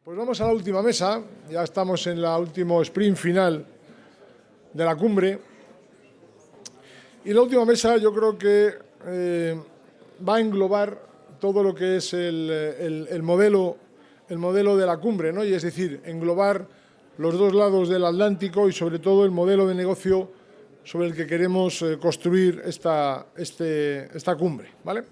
Pues vamos a la última mesa, ya estamos en la último sprint final de la cumbre. Y la última mesa yo creo que va a englobar todo lo que es el modelo de la cumbre, ¿no? Y es decir, englobar los dos lados del Atlántico y sobre todo el modelo de negocio sobre el que queremos construir esta cumbre, ¿vale?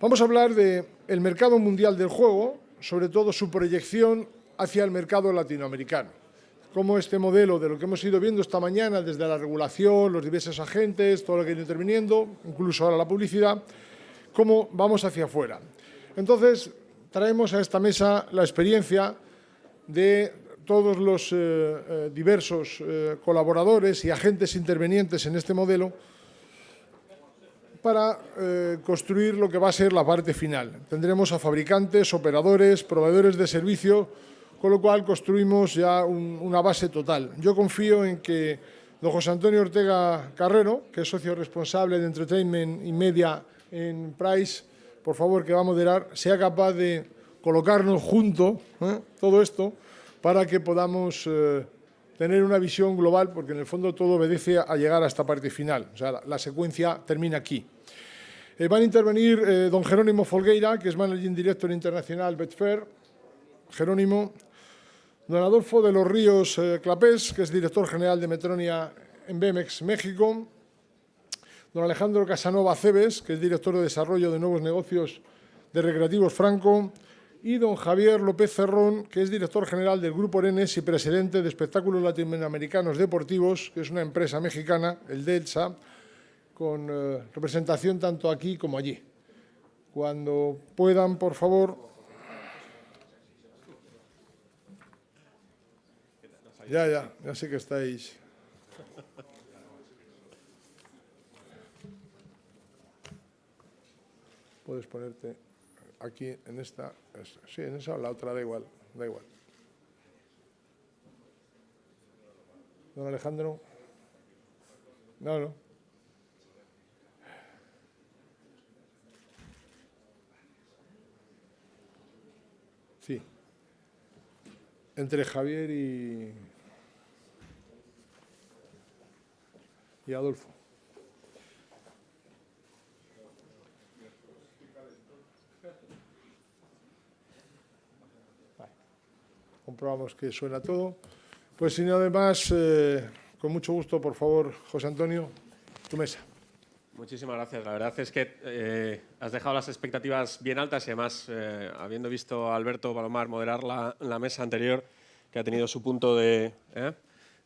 Vamos a hablar del mercado mundial del juego, sobre todo su proyección hacia el mercado latinoamericano. Cómo este modelo, de lo que hemos ido viendo esta mañana, desde la regulación, los diversos agentes, todo lo que ha ido interviniendo, incluso ahora la publicidad, cómo vamos hacia afuera. Entonces, traemos a esta mesa la experiencia de todos los diversos colaboradores y agentes intervenientes en este modelo para construir lo que va a ser la parte final. Tendremos a fabricantes, operadores, proveedores de servicio, con lo cual construimos ya una base total. Yo confío en que don José Antonio Ortega Carrero, que es socio responsable de Entertainment y Media en Price, por favor, que va a moderar, sea capaz de colocarnos junto todo esto para que podamos tener una visión global, porque en el fondo todo obedece a llegar a esta parte final. O sea, la secuencia termina aquí. Van a intervenir don Jerónimo Folgueira, que es Managing Director Internacional Betfair. Jerónimo. Don Adolfo de los Ríos Clapés, que es Director General de Metronia en Bemex México. Don Alejandro Casanova Cebes, que es Director de Desarrollo de Nuevos Negocios de Recreativos Franco. Y don Javier López Cerrón, que es Director General del Grupo Orenes y Presidente de Espectáculos Latinoamericanos Deportivos, que es una empresa mexicana, el DELSA, con representación tanto aquí como allí. Cuando puedan, por favor. Ya sé que estáis. Puedes ponerte aquí en esta. Sí, en esa o la otra, da igual. Don Alejandro. No. Sí. Entre Javier y Adolfo. Vale. Comprobamos que suena todo. Pues sin nada más, con mucho gusto, por favor, José Antonio, tu mesa. Muchísimas gracias. La verdad es que has dejado las expectativas bien altas y además, habiendo visto a Alberto Palomar moderar la mesa anterior, que ha tenido su punto de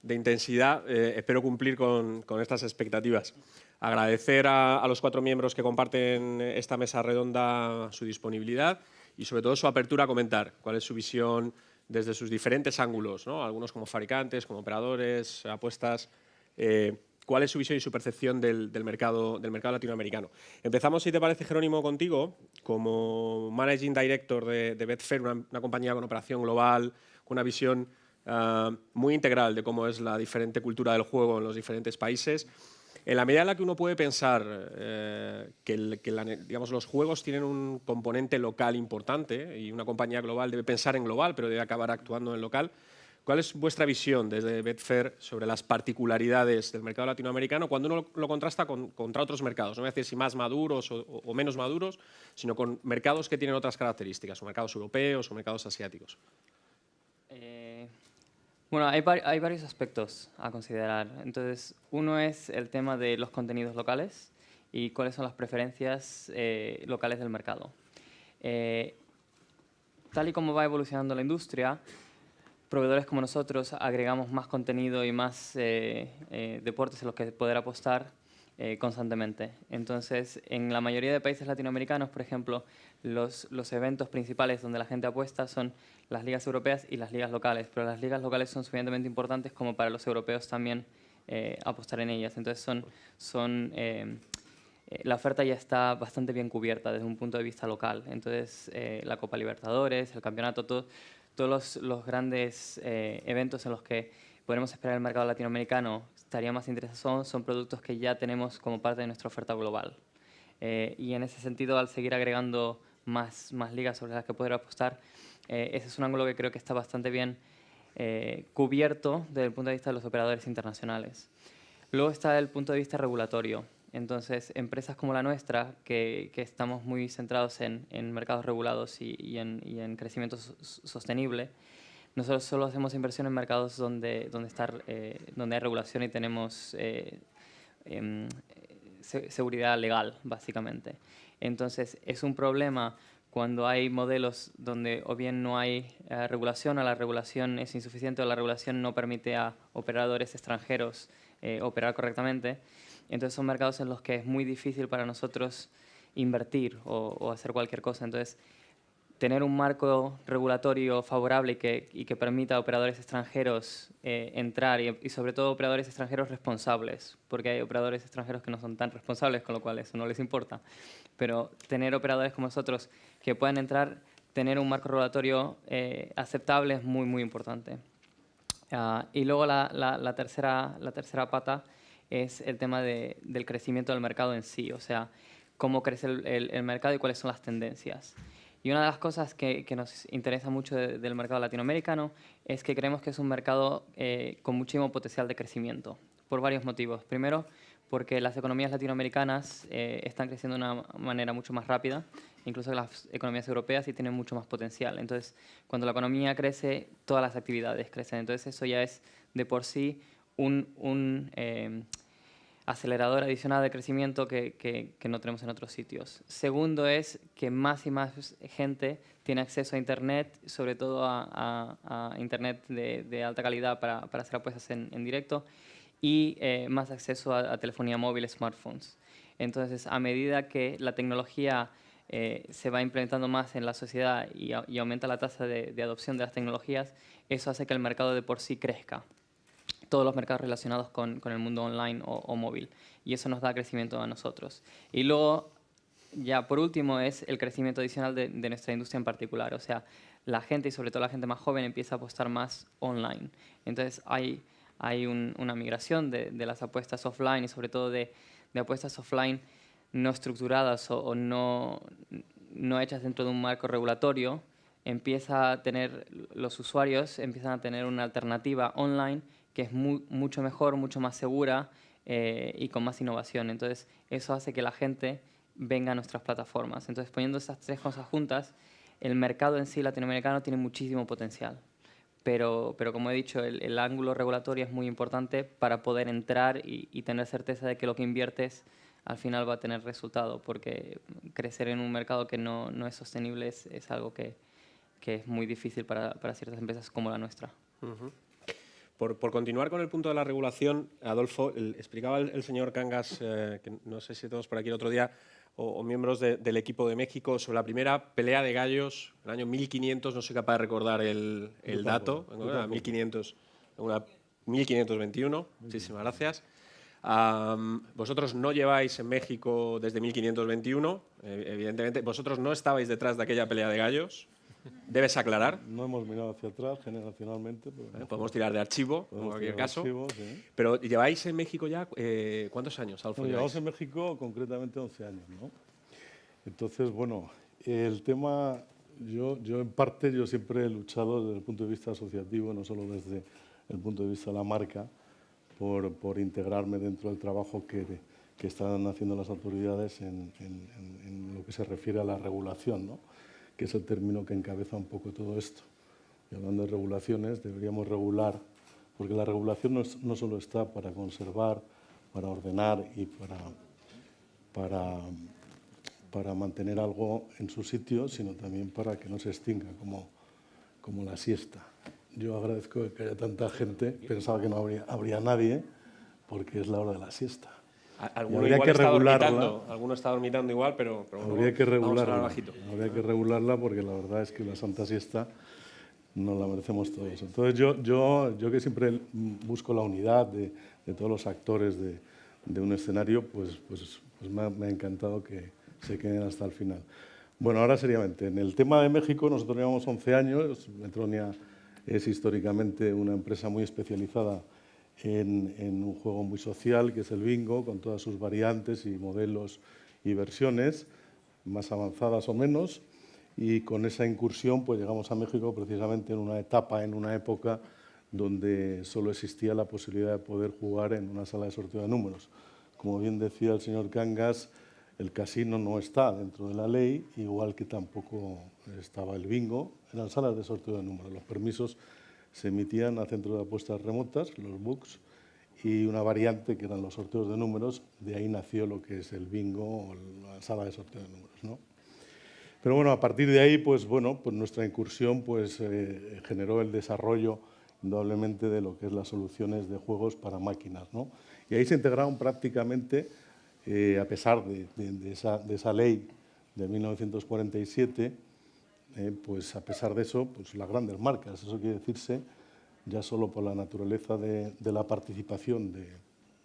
intensidad, espero cumplir con estas expectativas. Agradecer a los 4 miembros que comparten esta mesa redonda su disponibilidad y sobre todo su apertura a comentar cuál es su visión desde sus diferentes ángulos, ¿no? Algunos como fabricantes, como operadores, apuestas, cuál es su visión y su percepción del mercado latinoamericano. Empezamos, si te parece, Jerónimo, contigo, como Managing Director de Betfair, una compañía con operación global, con una visión muy integral de cómo es la diferente cultura del juego en los diferentes países. En la medida en la que uno puede pensar digamos, los juegos tienen un componente local importante y una compañía global debe pensar en global, pero debe acabar actuando en local, ¿cuál es vuestra visión desde Betfair sobre las particularidades del mercado latinoamericano cuando uno lo contrasta contra otros mercados? No voy a decir si más maduros o menos maduros, sino con mercados que tienen otras características, o mercados europeos o mercados asiáticos. Bueno, hay varios aspectos a considerar. Entonces, uno es el tema de los contenidos locales y cuáles son las preferencias locales del mercado. Tal y como va evolucionando la industria, proveedores como nosotros agregamos más contenido y más deportes en los que poder apostar constantemente. Entonces, en la mayoría de países latinoamericanos, por ejemplo, los eventos principales donde la gente apuesta son las ligas europeas y las ligas locales, pero las ligas locales son suficientemente importantes como para los europeos también apostar en ellas. Entonces, la oferta ya está bastante bien cubierta desde un punto de vista local. Entonces, la Copa Libertadores, el campeonato, todos los grandes eventos en los que podemos esperar el mercado latinoamericano estaría más interesado son productos que ya tenemos como parte de nuestra oferta global. Y en ese sentido, al seguir agregando más ligas sobre las que poder apostar, ese es un ángulo que creo que está bastante bien cubierto desde el punto de vista de los operadores internacionales. Luego está el punto de vista regulatorio. Entonces, empresas como la nuestra, que estamos muy centrados en mercados regulados y en crecimiento sostenible, nosotros solo hacemos inversión en mercados donde hay regulación y tenemos seguridad legal, básicamente. Entonces, es un problema cuando hay modelos donde o bien no hay regulación, o la regulación es insuficiente, o la regulación no permite a operadores extranjeros operar correctamente. Entonces, son mercados en los que es muy difícil para nosotros invertir o hacer cualquier cosa. Entonces, tener un marco regulatorio favorable y que permita a operadores extranjeros entrar y sobre todo operadores extranjeros responsables, porque hay operadores extranjeros que no son tan responsables, con lo cual eso no les importa. Pero tener operadores como nosotros que puedan entrar, tener un marco regulatorio aceptable es muy, muy importante. Y luego la tercera pata es el tema del crecimiento del mercado en sí, o sea, cómo crece el mercado y cuáles son las tendencias. Y una de las cosas que nos interesa mucho del mercado latinoamericano es que creemos que es un mercado con muchísimo potencial de crecimiento, por varios motivos. Primero, porque las economías latinoamericanas están creciendo de una manera mucho más rápida, incluso las economías europeas, y tienen mucho más potencial. Entonces, cuando la economía crece, todas las actividades crecen. Entonces, eso ya es de por sí un acelerador adicional de crecimiento que no tenemos en otros sitios. Segundo es que más y más gente tiene acceso a Internet, sobre todo a Internet de alta calidad para hacer apuestas en directo, y más acceso a telefonía móvil, smartphones. Entonces, a medida que la tecnología se va implementando más en la sociedad y aumenta la tasa de adopción de las tecnologías, eso hace que el mercado de por sí crezca. Todos los mercados relacionados con el mundo online o móvil. Y eso nos da crecimiento a nosotros. Y luego, ya por último, es el crecimiento adicional de nuestra industria en particular. O sea, la gente, y sobre todo la gente más joven, empieza a apostar más online. Entonces, hay una migración de las apuestas offline y sobre todo de apuestas offline no estructuradas o no hechas dentro de un marco regulatorio. Los usuarios empiezan a tener una alternativa online que es mucho mejor, mucho más segura y con más innovación. Entonces, eso hace que la gente venga a nuestras plataformas. Entonces, poniendo esas tres cosas juntas, el mercado en sí latinoamericano tiene muchísimo potencial. Pero como he dicho, el ángulo regulatorio es muy importante para poder entrar y tener certeza de que lo que inviertes al final va a tener resultado, porque crecer en un mercado que no es sostenible es algo que es muy difícil para ciertas empresas como la nuestra. Uh-huh. Por continuar con el punto de la regulación, Adolfo, explicaba el señor Cangas, que no sé si todos por aquí el otro día, o miembros del equipo de México, sobre la primera pelea de gallos en el año 1500, no soy capaz de recordar el dato, 1521, muchísimas gracias. Vosotros no lleváis en México desde 1521, evidentemente, vosotros no estabais detrás de aquella pelea de gallos. Debes aclarar. No hemos mirado hacia atrás generacionalmente. Pero podemos tirar de archivo, en cualquier caso. Archivo, sí. Pero lleváis en México ya, ¿cuántos años, Adolfo? Llevamos en México concretamente 11 años, ¿no? Entonces, bueno, el tema, yo en parte yo siempre he luchado desde el punto de vista asociativo, no solo desde el punto de vista de la marca, por integrarme dentro del trabajo que están haciendo las autoridades en lo que se refiere a la regulación, ¿no? Que es el término que encabeza un poco todo esto. Y hablando de regulaciones, deberíamos regular, porque la regulación no solo está para conservar, para ordenar y para mantener algo en su sitio, sino también para que no se extinga, como la siesta. Yo agradezco que haya tanta gente, pensaba que no habría nadie, porque es la hora de la siesta. Habría que regularla. Alguno está dormitando igual, pero habría que regularla. Habría que regularla porque la verdad es que la santa siesta nos la merecemos todos. Entonces yo que siempre busco la unidad de todos los actores de un escenario, pues me ha encantado que se queden hasta el final. Bueno, ahora seriamente, en el tema de México nosotros llevamos 11 años. Metronia es históricamente una empresa muy especializada en un juego muy social, que es el bingo, con todas sus variantes y modelos y versiones, más avanzadas o menos. y con esa incursión pues llegamos a México precisamente en una etapa, en una época donde solo existía la posibilidad de poder jugar en una sala de sorteo de números. Como bien decía el señor Cangas, el casino no está dentro de la ley, igual que tampoco estaba el bingo. Eran salas de sorteo de números. Los permisos se emitían a centros de apuestas remotas, los books, y una variante que eran los sorteos de números. De ahí nació lo que es el bingo o la sala de sorteo de números, ¿no? Pero bueno, a partir de ahí, pues bueno, pues nuestra incursión pues, generó el desarrollo indudablemente de lo que es las soluciones de juegos para máquinas, ¿no? Y ahí se integraron prácticamente, a pesar de esa ley de 1947, pues a pesar de eso, pues las grandes marcas. Eso quiere decirse, ya solo por la naturaleza de la participación de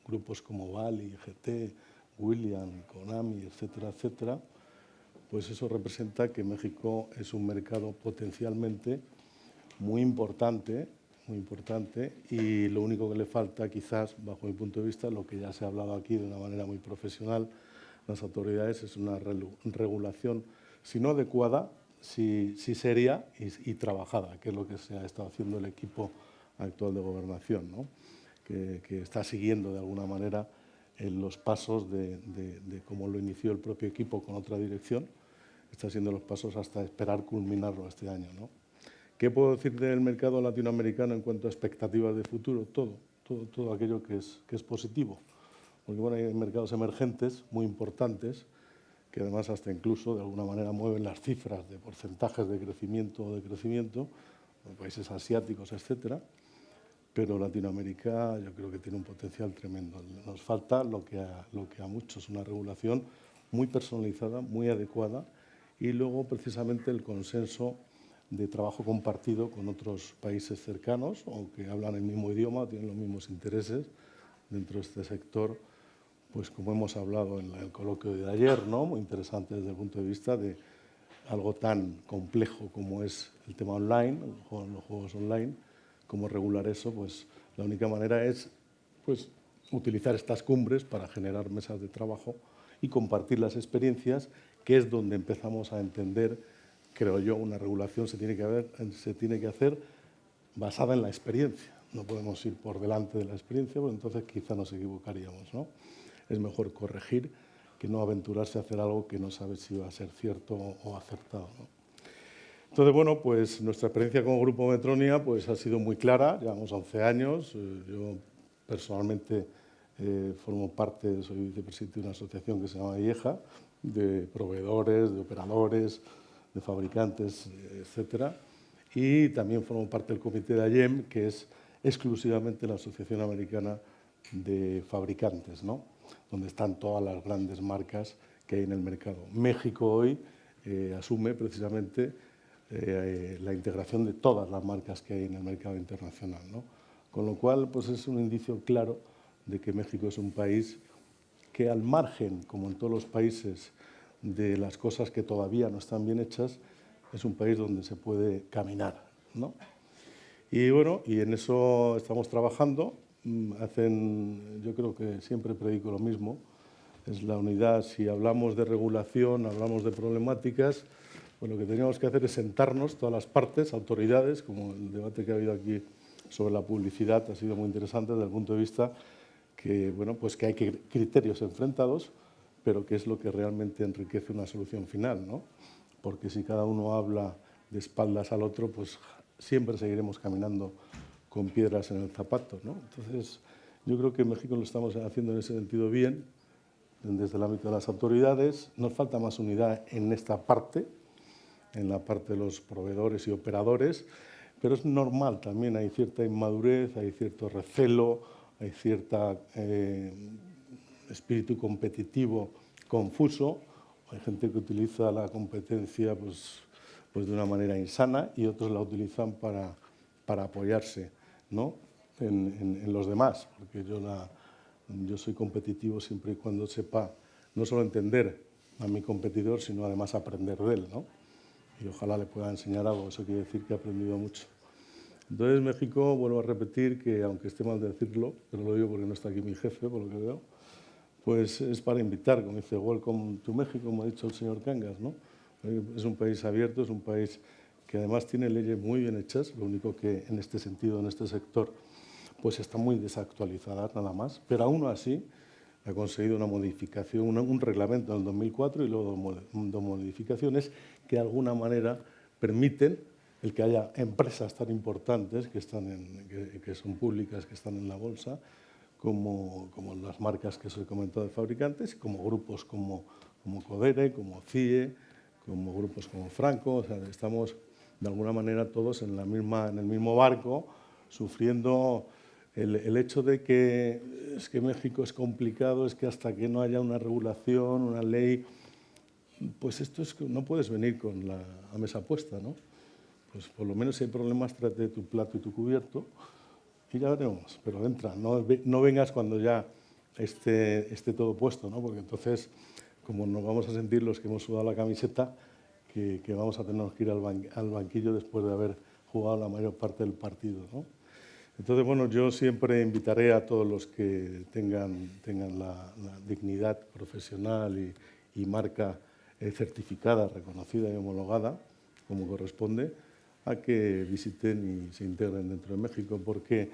grupos como Bally, GT, William, Konami, etcétera, etcétera, pues eso representa que México es un mercado potencialmente muy importante, y lo único que le falta, quizás, bajo mi punto de vista, lo que ya se ha hablado aquí de una manera muy profesional, las autoridades, es una regulación, si no adecuada, sí seria y trabajada, que es lo que se ha estado haciendo el equipo actual de gobernación, ¿no? que está siguiendo de alguna manera los pasos de cómo lo inició el propio equipo con otra dirección, está siguiendo los pasos hasta esperar culminarlo este año, ¿no? ¿Qué puedo decir del mercado latinoamericano en cuanto a expectativas de futuro? Todo aquello que es positivo. Porque bueno, hay mercados emergentes muy importantes que además hasta incluso de alguna manera mueven las cifras de porcentajes de crecimiento o decrecimiento, países asiáticos, etcétera. Pero Latinoamérica yo creo que tiene un potencial tremendo. Nos falta lo que a muchos, una regulación muy personalizada, muy adecuada, y luego precisamente el consenso de trabajo compartido con otros países cercanos o que hablan el mismo idioma, tienen los mismos intereses dentro de este sector, pues como hemos hablado en el coloquio de ayer, ¿no? Muy interesante desde el punto de vista de algo tan complejo como es el tema online, los juegos online, cómo regular eso. Pues la única manera es pues, utilizar estas cumbres para generar mesas de trabajo y compartir las experiencias, que es donde empezamos a entender, creo yo, una regulación se tiene que hacer basada en la experiencia. No podemos ir por delante de la experiencia, porque entonces quizá nos equivocaríamos, ¿no? Es mejor corregir que no aventurarse a hacer algo que no sabe si va a ser cierto o acertado, ¿no? Entonces, bueno, pues nuestra experiencia como Grupo Metronia pues, ha sido muy clara, llevamos 11 años. Yo personalmente formo parte, soy vicepresidente de una asociación que se llama IEJA, de proveedores, de operadores, de fabricantes, etcétera. Y también formo parte del comité de AYEM, que es exclusivamente la Asociación Americana de Fabricantes, ¿no? Donde están todas las grandes marcas que hay en el mercado. México hoy asume precisamente la integración de todas las marcas que hay en el mercado internacional, ¿no? Con lo cual, pues es un indicio claro de que México es un país que, al margen, como en todos los países, de las cosas que todavía no están bien hechas, es un país donde se puede caminar, ¿no? Y bueno, y en eso estamos trabajando. Yo creo que siempre predico lo mismo, es la unidad. Si hablamos de regulación, hablamos de problemáticas, pues lo que teníamos que hacer es sentarnos todas las partes, autoridades, como el debate que ha habido aquí sobre la publicidad ha sido muy interesante desde el punto de vista que, bueno, pues que hay criterios enfrentados, pero que es lo que realmente enriquece una solución final, ¿no? Porque si cada uno habla de espaldas al otro, pues siempre seguiremos caminando con piedras en el zapato, ¿no? Entonces, yo creo que en México lo estamos haciendo en ese sentido bien, desde el ámbito de las autoridades. Nos falta más unidad en esta parte, en la parte de los proveedores y operadores, pero es normal también, hay cierta inmadurez, hay cierto recelo, hay cierto espíritu competitivo confuso. Hay gente que utiliza la competencia pues de una manera insana y otros la utilizan para apoyarse, ¿no? en los demás, porque yo soy competitivo siempre y cuando sepa no solo entender a mi competidor, sino además aprender de él, ¿no? Y ojalá le pueda enseñar algo. Eso quiere decir que he aprendido mucho. Entonces, México, vuelvo a repetir que, aunque esté mal decirlo, pero lo digo porque no está aquí mi jefe, por lo que veo, pues es para invitar, como dice, welcome to México, como ha dicho el señor Cangas, ¿no? Es un país abierto, es un país que además tiene leyes muy bien hechas, lo único que en este sentido, en este sector, pues está muy desactualizada nada más, pero aún así ha conseguido una modificación, un reglamento en el 2004 y luego dos modificaciones que de alguna manera permiten el que haya empresas tan importantes que son públicas, que están en la bolsa, como las marcas que os he comentado de fabricantes, como grupos como Codere, como CIE, como grupos como Franco. O sea, estamos de alguna manera todos en el mismo barco, sufriendo el hecho de que es que México es complicado, es que hasta que no haya una regulación, una ley, pues esto es que no puedes venir con la mesa puesta, ¿no? Pues por lo menos si hay problemas, tráete tu plato y tu cubierto y ya veremos, pero entra, no vengas cuando ya esté todo puesto, ¿no? Porque entonces, como nos vamos a sentir los que hemos sudado la camiseta, que vamos a tener que ir al banquillo después de haber jugado la mayor parte del partido, ¿no? Entonces, bueno, yo siempre invitaré a todos los que tengan la dignidad profesional y marca certificada, reconocida y homologada, como corresponde, a que visiten y se integren dentro de México, porque,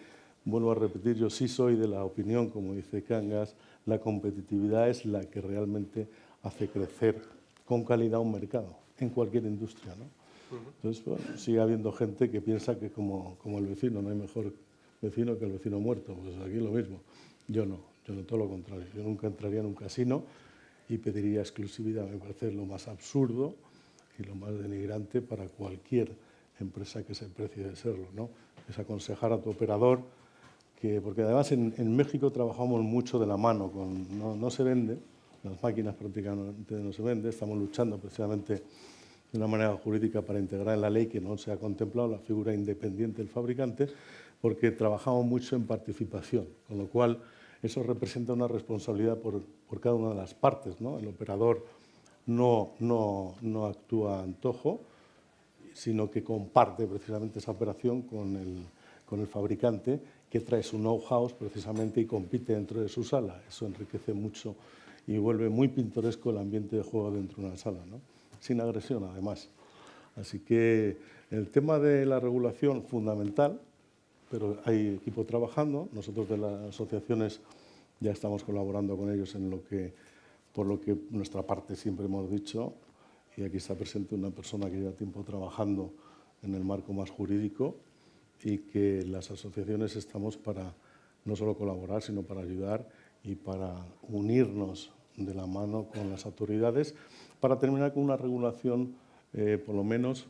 vuelvo a repetir, yo sí soy de la opinión, como dice Cangas, la competitividad es la que realmente hace crecer con calidad un mercado, en cualquier industria, ¿no? Entonces, bueno, sigue habiendo gente que piensa que como el vecino, no hay mejor vecino que el vecino muerto. Pues aquí lo mismo. Yo no, todo lo contrario. Yo nunca entraría en un casino y pediría exclusividad. Me parece lo más absurdo y lo más denigrante para cualquier empresa que se precie de serlo, ¿no? Es aconsejar a tu operador porque además en México trabajamos mucho de la mano, no se vende, las máquinas prácticamente no se venden, estamos luchando precisamente de una manera jurídica para integrar en la ley que no se ha contemplado la figura independiente del fabricante, porque trabajamos mucho en participación, con lo cual eso representa una responsabilidad por cada una de las partes, ¿no? El operador no actúa a antojo, sino que comparte precisamente esa operación con el fabricante, que trae su know-how precisamente y compite dentro de su sala. Eso enriquece mucho y vuelve muy pintoresco el ambiente de juego dentro de una sala, ¿no? Sin agresión, además. Así que el tema de la regulación, fundamental, pero hay equipo trabajando. Nosotros de las asociaciones ya estamos colaborando con ellos por lo que nuestra parte siempre hemos dicho, y aquí está presente una persona que lleva tiempo trabajando en el marco más jurídico, y que las asociaciones estamos para no solo colaborar, sino para ayudar y para unirnos de la mano con las autoridades para terminar con una regulación por lo menos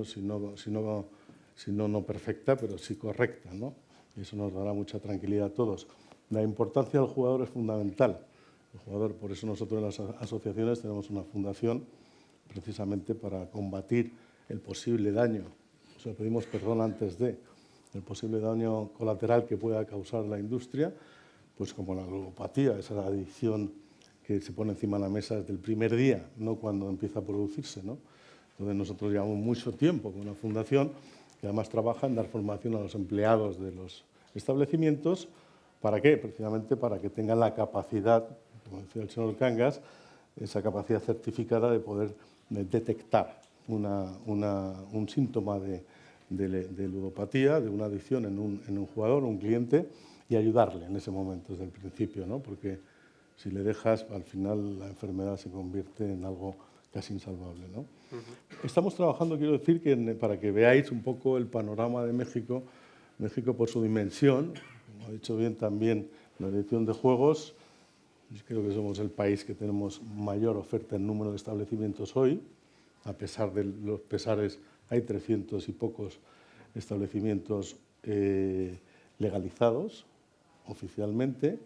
si no perfecta, pero sí correcta, ¿no? Y eso nos dará mucha tranquilidad a todos. La importancia del jugador es fundamental. El jugador, por eso nosotros en las asociaciones tenemos una fundación precisamente para combatir el posible daño. O sea, pedimos perdón antes el posible daño colateral que pueda causar la industria, pues como la ludopatía, esa adicción que se pone encima de la mesa desde el primer día, no cuando empieza a producirse, ¿no? Entonces nosotros llevamos mucho tiempo con una fundación que además trabaja en dar formación a los empleados de los establecimientos. ¿Para qué? Precisamente para que tengan la capacidad, como decía el señor Cangas, esa capacidad certificada de poder detectar un síntoma de ludopatía, de una adicción en un jugador, un cliente, y ayudarle en ese momento desde el principio, ¿no? Porque si le dejas, al final la enfermedad se convierte en algo casi insalvable, ¿no? Estamos trabajando, quiero decir, para que veáis un poco el panorama de México, por su dimensión, como ha dicho bien también la dirección de juegos, creo que somos el país que tenemos mayor oferta en número de establecimientos hoy, a pesar de los pesares, hay 300 y pocos establecimientos legalizados oficialmente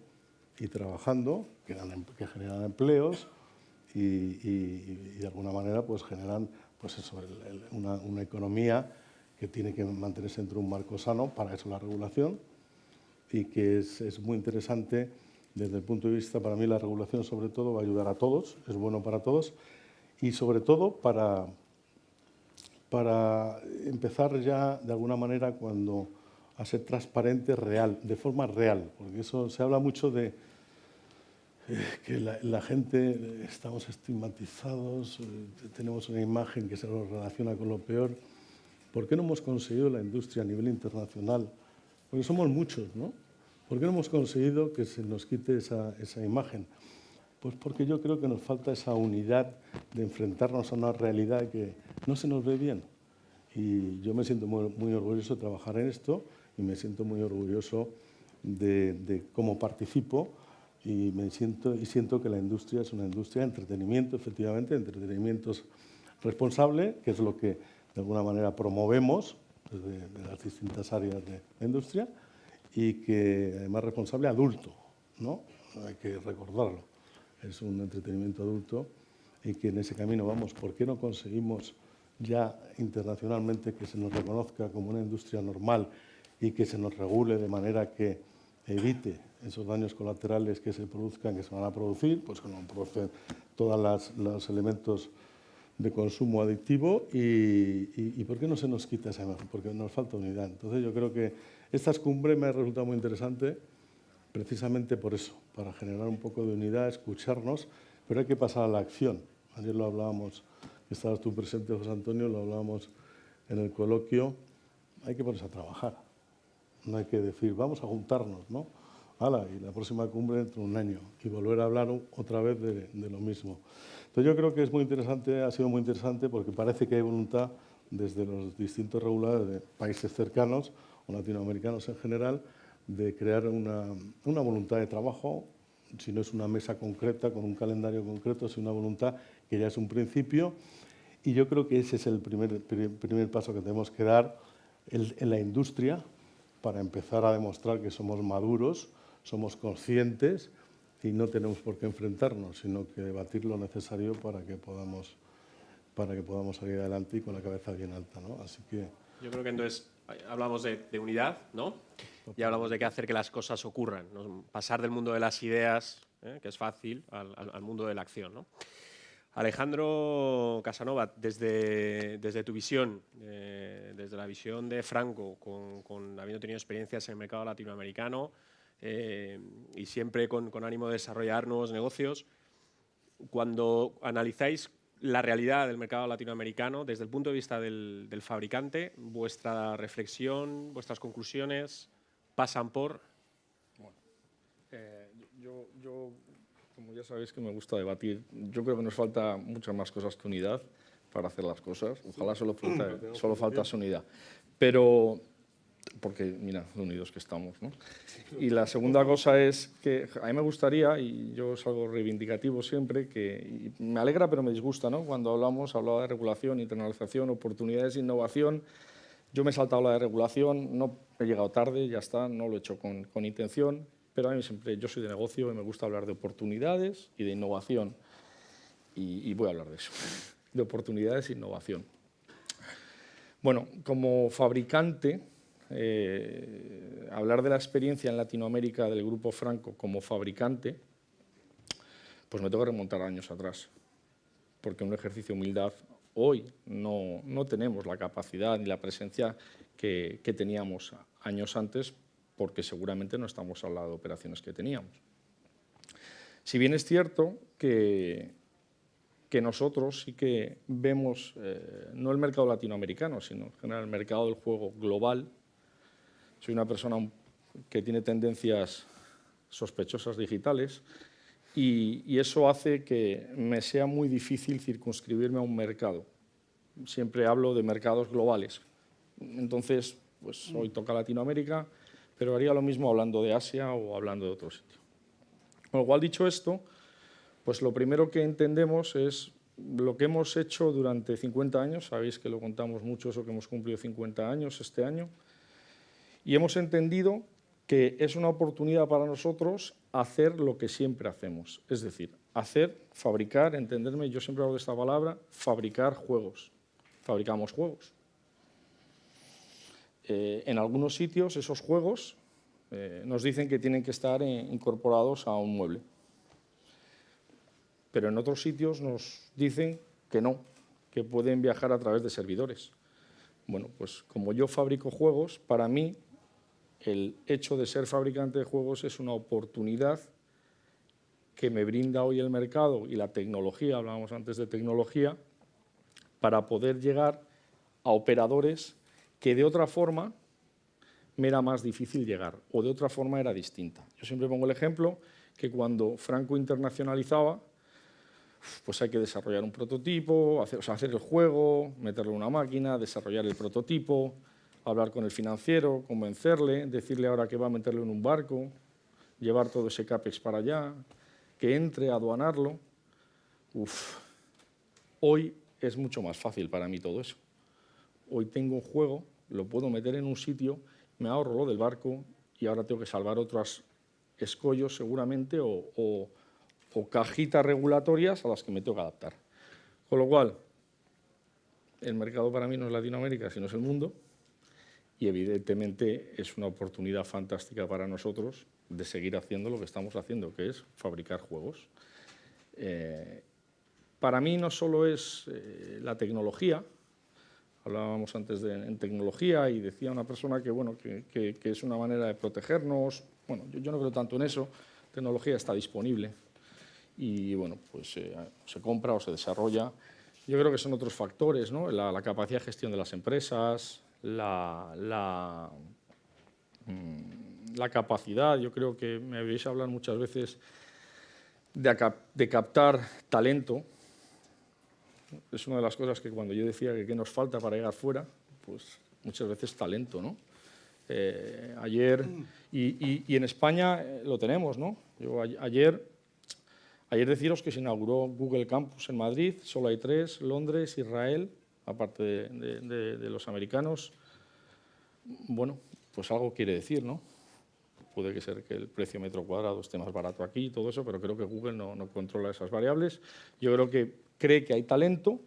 y trabajando, que generan empleos y de alguna manera pues generan pues eso, una economía que tiene que mantenerse dentro de un marco sano, para eso la regulación, y que es muy interesante desde el punto de vista, para mí la regulación sobre todo va a ayudar a todos, es bueno para todos, y sobre todo para empezar ya de alguna manera a ser transparente, real, de forma real, porque eso se habla mucho de que la gente estamos estigmatizados, tenemos una imagen que se nos relaciona con lo peor. ¿Por qué no hemos conseguido la industria a nivel internacional? Porque somos muchos, ¿no? ¿Por qué no hemos conseguido que se nos quite esa imagen? Pues porque yo creo que nos falta esa unidad de enfrentarnos a una realidad que no se nos ve bien. Y yo me siento muy orgulloso de trabajar en esto y me siento muy orgulloso de cómo participo y siento que la industria es una industria de entretenimiento, efectivamente, entretenimiento responsable, que es lo que de alguna manera promovemos desde las distintas áreas de la industria, y que además responsable adulto, ¿no? Hay que recordarlo. Es un entretenimiento adulto y que en ese camino vamos. ¿Por qué no conseguimos ya internacionalmente que se nos reconozca como una industria normal y que se nos regule de manera que evite esos daños colaterales que se produzcan, que se van a producir, pues como producen todos los elementos de consumo adictivo y ¿por qué no se nos quita esa imagen? Porque nos falta unidad. Entonces yo creo que estas cumbres me ha resultado muy interesante precisamente por eso, para generar un poco de unidad, escucharnos, pero hay que pasar a la acción. Ayer lo hablábamos, estabas tú presente, José Antonio, lo hablábamos en el coloquio, hay que ponerse a trabajar. No hay que decir, vamos a juntarnos, ¿no? ¡Hala! Y la próxima cumbre dentro de un año y volver a hablar otra vez de lo mismo. Entonces yo creo que es muy interesante, ha sido muy interesante porque parece que hay voluntad desde los distintos reguladores de países cercanos o latinoamericanos en general de crear una voluntad de trabajo, si no es una mesa concreta con un calendario concreto, es una voluntad que ya es un principio y yo creo que ese es el primer paso que tenemos que dar en la industria para empezar a demostrar que somos maduros, somos conscientes y no tenemos por qué enfrentarnos, sino que debatir lo necesario para que podamos salir adelante y con la cabeza bien alta, ¿no? Así que yo creo que entonces hablamos de unidad, ¿no? Y hablamos de qué hacer que las cosas ocurran, ¿no? Pasar del mundo de las ideas, que es fácil, al mundo de la acción, ¿no? Alejandro Casanova, desde tu visión, desde la visión de Franco, habiendo tenido experiencias en el mercado latinoamericano y siempre con ánimo de desarrollar nuevos negocios, cuando analizáis la realidad del mercado latinoamericano, desde el punto de vista del fabricante, vuestra reflexión, vuestras conclusiones pasan por... Bueno, yo, como ya sabéis que me gusta debatir, yo creo que nos falta muchas más cosas que unidad para hacer las cosas. Ojalá solo faltase unidad. Pero, porque mira, lo unidos que estamos, ¿no? Y la segunda cosa es que a mí me gustaría, y yo es algo reivindicativo siempre, y me alegra pero me disgusta, ¿no? Cuando hablaba de regulación, internalización, oportunidades de innovación. Yo me he saltado la de regulación, no he llegado tarde, ya está, no lo he hecho con intención, pero a mí siempre, yo soy de negocio y me gusta hablar de oportunidades y de innovación. Y voy a hablar de eso, de oportunidades e innovación. Bueno, como fabricante, hablar de la experiencia en Latinoamérica del Grupo Franco como fabricante, pues me tengo que remontar años atrás, porque en un ejercicio de humildad hoy no tenemos la capacidad ni la presencia que teníamos años antes, porque seguramente no estamos al lado de operaciones que teníamos. Si bien es cierto que nosotros sí que vemos no el mercado latinoamericano, sino en general el mercado del juego global. Soy una persona que tiene tendencias sospechosas digitales y eso hace que me sea muy difícil circunscribirme a un mercado. Siempre hablo de mercados globales. Entonces, pues hoy toca Latinoamérica, pero haría lo mismo hablando de Asia o hablando de otro sitio. Con lo cual, dicho esto, pues lo primero que entendemos es lo que hemos hecho durante 50 años. Sabéis que lo contamos mucho, eso que hemos cumplido 50 años este año. Y hemos entendido que es una oportunidad para nosotros hacer lo que siempre hacemos. Es decir, fabricar, entenderme, yo siempre hablo de esta palabra, fabricar juegos. Fabricamos juegos. En algunos sitios esos juegos nos dicen que tienen que estar incorporados a un mueble. Pero en otros sitios nos dicen que no, que pueden viajar a través de servidores. Bueno, pues como yo fabrico juegos, para mí el hecho de ser fabricante de juegos es una oportunidad que me brinda hoy el mercado y la tecnología, hablábamos antes de tecnología, para poder llegar a operadores que de otra forma me era más difícil llegar o de otra forma era distinta. Yo siempre pongo el ejemplo que cuando Franco internacionalizaba, pues hay que desarrollar un prototipo, hacer el juego, meterle una máquina, desarrollar el prototipo, hablar con el financiero, convencerle, decirle ahora que va a meterlo en un barco, llevar todo ese CAPEX para allá, que entre, aduanarlo. Hoy es mucho más fácil para mí todo eso. Hoy tengo un juego, lo puedo meter en un sitio, me ahorro lo del barco y ahora tengo que salvar otros escollos seguramente o cajitas regulatorias a las que me tengo que adaptar. Con lo cual, el mercado para mí no es Latinoamérica, sino es el mundo y evidentemente es una oportunidad fantástica para nosotros de seguir haciendo lo que estamos haciendo, que es fabricar juegos. Para mí no solo es la tecnología, hablábamos antes en tecnología y decía una persona que, bueno, que es una manera de protegernos. Bueno, yo no creo tanto en eso, la tecnología está disponible y bueno, pues se compra o se desarrolla. Yo creo que son otros factores, ¿no? La capacidad de gestión de las empresas, la capacidad, yo creo que me habéis hablado muchas veces de captar talento. Es una de las cosas que cuando yo decía que qué nos falta para llegar fuera, pues muchas veces talento, ¿no? Ayer, y en España lo tenemos, ¿no? Ayer deciros que se inauguró Google Campus en Madrid, solo hay 3, Londres, Israel, aparte de los americanos. Bueno, pues algo quiere decir, ¿no? Puede que ser que el precio metro cuadrado esté más barato aquí y todo eso, pero creo que Google no controla esas variables. Yo creo que cree que hay talento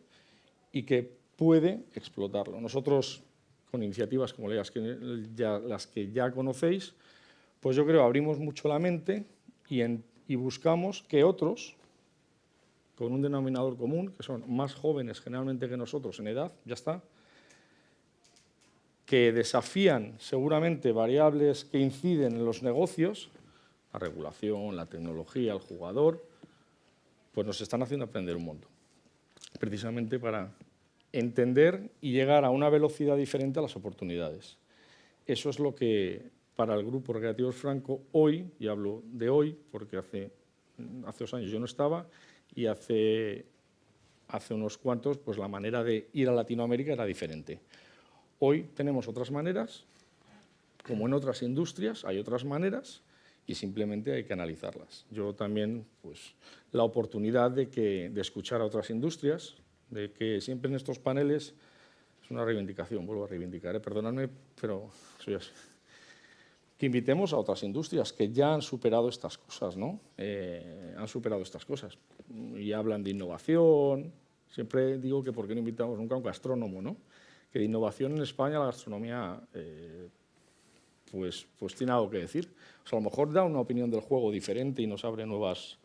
y que puede explotarlo. Nosotros, con iniciativas como las que ya conocéis, pues yo creo abrimos mucho la mente y buscamos que otros, con un denominador común, que son más jóvenes generalmente que nosotros en edad, ya está, que desafían seguramente variables que inciden en los negocios, la regulación, la tecnología, el jugador, pues nos están haciendo aprender un montón, precisamente para entender y llegar a una velocidad diferente a las oportunidades. Eso es lo que para el Grupo Recreativos Franco hoy, y hablo de hoy porque hace 2 años yo no estaba y hace unos cuantos pues la manera de ir a Latinoamérica era diferente. Hoy tenemos otras maneras, como en otras industrias hay otras maneras y simplemente hay que analizarlas. Yo también, pues, la oportunidad de escuchar a otras industrias, de que siempre en estos paneles, es una reivindicación, vuelvo a reivindicar, perdonadme, pero soy así, que invitemos a otras industrias que ya han superado estas cosas, ¿no? Han superado estas cosas y hablan de innovación. Siempre digo que por qué no invitamos nunca a un gastrónomo, ¿no? Que de innovación en España la gastronomía pues tiene algo que decir. O sea, a lo mejor da una opinión del juego diferente y nos abre nuevas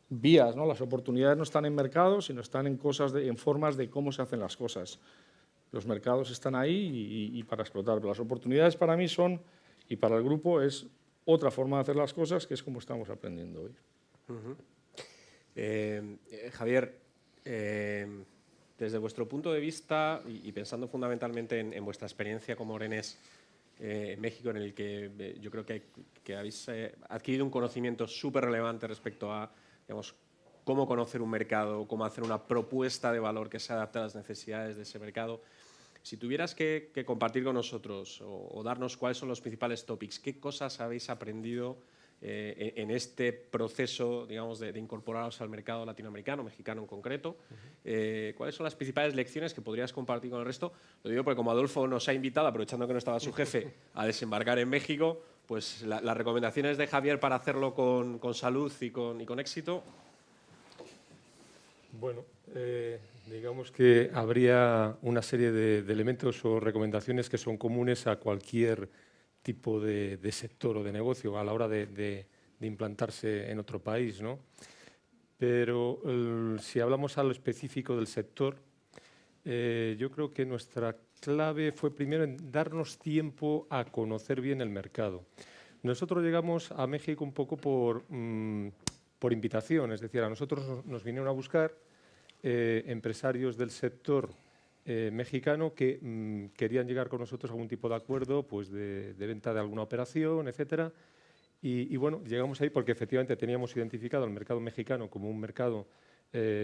vías, ¿no? Las oportunidades no están en mercados, sino están en formas de cómo se hacen las cosas. Los mercados están ahí y para explotar. Pero las oportunidades para mí son, y para el grupo, es otra forma de hacer las cosas, que es como estamos aprendiendo hoy. Javier, desde vuestro punto de vista y pensando fundamentalmente en vuestra experiencia como Orenés en México, en el que yo creo que habéis adquirido un conocimiento súper relevante respecto a, digamos, cómo conocer un mercado, cómo hacer una propuesta de valor que se adapte a las necesidades de ese mercado. Si tuvieras que compartir con nosotros o darnos cuáles son los principales topics, ¿qué cosas habéis aprendido en este proceso, digamos, de incorporaros al mercado latinoamericano, mexicano en concreto? ¿Cuáles son las principales lecciones que podrías compartir con el resto? Lo digo porque como Adolfo nos ha invitado, aprovechando que no estaba su jefe, a desembarcar en México, pues las recomendaciones de Javier para hacerlo con salud y con éxito. Bueno, digamos que habría una serie de elementos o recomendaciones que son comunes a cualquier tipo de sector o de negocio a la hora de implantarse en otro país, ¿no? Pero si hablamos a lo específico del sector, yo creo que nuestra clave fue primero en darnos tiempo a conocer bien el mercado. Nosotros llegamos a México un poco por invitación, es decir, a nosotros nos vinieron a buscar empresarios del sector mexicano que querían llegar con nosotros a algún tipo de acuerdo, pues de venta de alguna operación, etcétera. Y bueno, llegamos ahí porque efectivamente teníamos identificado el mercado mexicano como un mercado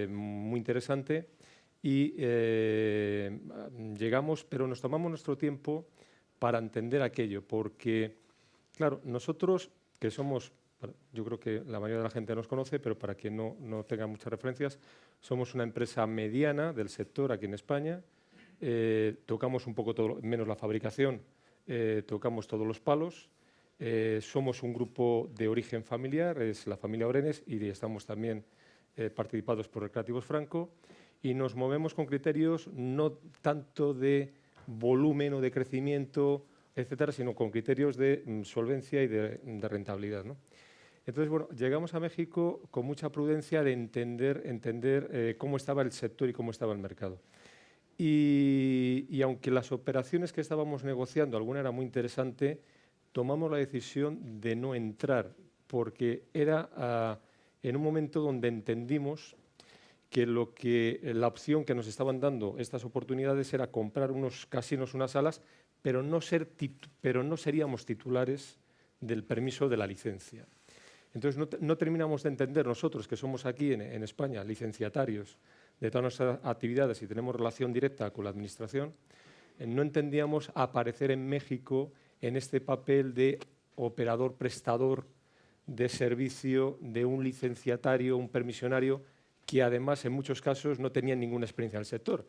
muy interesante y llegamos, pero nos tomamos nuestro tiempo para entender aquello, porque, claro, nosotros que somos, yo creo que la mayoría de la gente nos conoce, pero para quien no tenga muchas referencias, somos una empresa mediana del sector aquí en España, tocamos un poco todo, menos la fabricación, tocamos todos los palos. Somos un grupo de origen familiar, es la familia Orenes, y estamos también participados por Recreativos Franco, y nos movemos con criterios no tanto de volumen o de crecimiento, etcétera, sino con criterios de solvencia y de rentabilidad, ¿no? Entonces, bueno, llegamos a México con mucha prudencia de entender cómo estaba el sector y cómo estaba el mercado. Y aunque las operaciones que estábamos negociando, alguna era muy interesante, tomamos la decisión de no entrar, porque era en un momento donde entendimos que la opción que nos estaban dando estas oportunidades era comprar unos casinos, unas salas, pero no seríamos titulares del permiso de la licencia. Entonces no terminamos de entender nosotros, que somos aquí en España licenciatarios de todas nuestras actividades y tenemos relación directa con la administración, no entendíamos aparecer en México en este papel de operador prestador de servicio de un licenciatario, un permisionario, que además en muchos casos no tenían ninguna experiencia en el sector.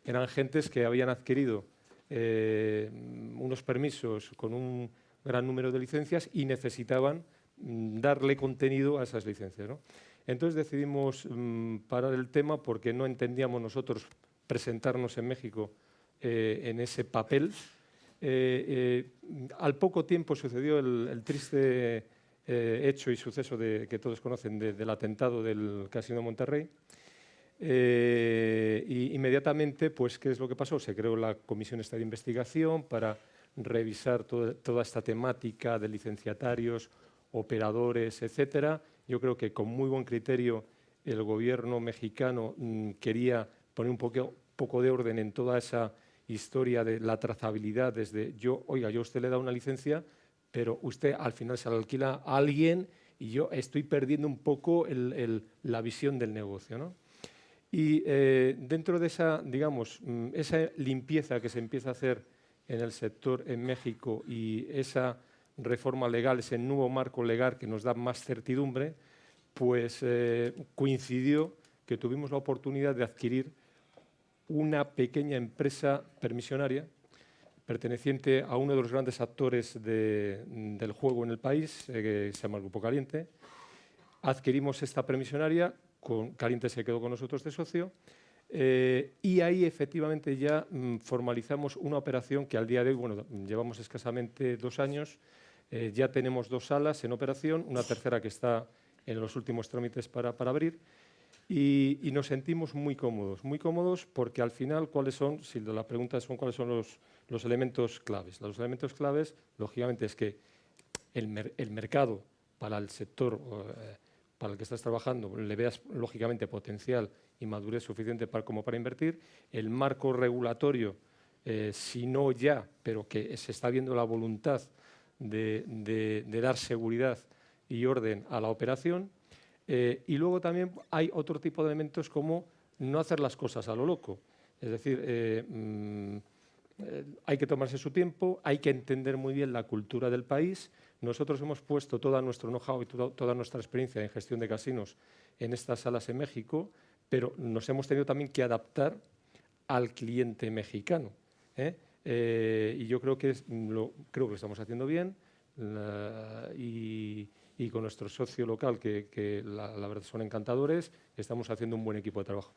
Eran gentes que habían adquirido unos permisos con un gran número de licencias y necesitaban darle contenido a esas licencias, ¿no? Entonces decidimos parar el tema porque no entendíamos nosotros presentarnos en México en ese papel. Al poco tiempo sucedió el triste hecho y suceso que todos conocen del atentado del Casino de Monterrey. Y inmediatamente, pues, ¿qué es lo que pasó? Se creó la comisión esta de investigación para revisar toda esta temática de licenciatarios, operadores, etcétera. Yo creo que con muy buen criterio el gobierno mexicano quería poner un poco de orden en toda esa historia de la trazabilidad desde oiga, yo a usted le da una licencia, pero usted al final se la alquila a alguien y yo estoy perdiendo un poco la visión del negocio, ¿no? Y dentro de esa, digamos, esa limpieza que se empieza a hacer en el sector en México y esa reforma legal, ese nuevo marco legal que nos da más certidumbre, pues coincidió que tuvimos la oportunidad de adquirir una pequeña empresa permisionaria perteneciente a uno de los grandes actores del juego en el país, que se llama el Grupo Caliente. Adquirimos esta permisionaria, Caliente se quedó con nosotros de socio, y ahí efectivamente ya formalizamos una operación que al día de hoy, bueno, llevamos escasamente 2 años, ya tenemos 2 salas en operación, una tercera que está en los últimos trámites para abrir, y nos sentimos muy cómodos porque al final, si la pregunta son cuáles son los elementos claves. Los elementos claves, lógicamente, es que el mercado para el sector para el que estás trabajando le veas, lógicamente, potencial y madurez suficiente como para invertir. El marco regulatorio, si no ya, pero que se está viendo la voluntad de dar seguridad y orden a la operación. Y luego también hay otro tipo de elementos como no hacer las cosas a lo loco. Es decir, hay que tomarse su tiempo, hay que entender muy bien la cultura del país. Nosotros hemos puesto todo nuestro know-how y toda nuestra experiencia en gestión de casinos en estas salas en México, pero nos hemos tenido también que adaptar al cliente mexicano, y yo creo que lo estamos haciendo bien, y con nuestro socio local, que la verdad son encantadores, estamos haciendo un buen equipo de trabajo.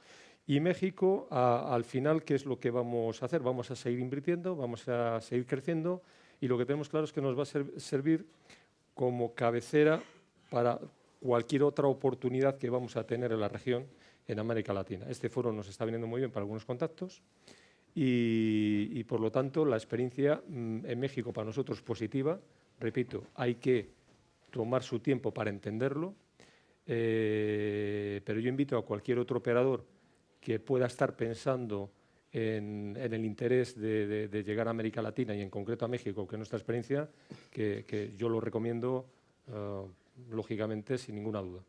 Y México, al final, ¿qué es lo que vamos a hacer? Vamos a seguir invirtiendo, vamos a seguir creciendo, y lo que tenemos claro es que nos va a servir como cabecera para cualquier otra oportunidad que vamos a tener en la región, en América Latina. Este foro nos está viniendo muy bien para algunos contactos y por lo tanto, la experiencia en México para nosotros es positiva. Repito, hay que tomar su tiempo para entenderlo. pero yo invito a cualquier otro operador que pueda estar pensando en el interés de llegar a América Latina y en concreto a México, que es nuestra experiencia, que yo lo recomiendo lógicamente sin ninguna duda.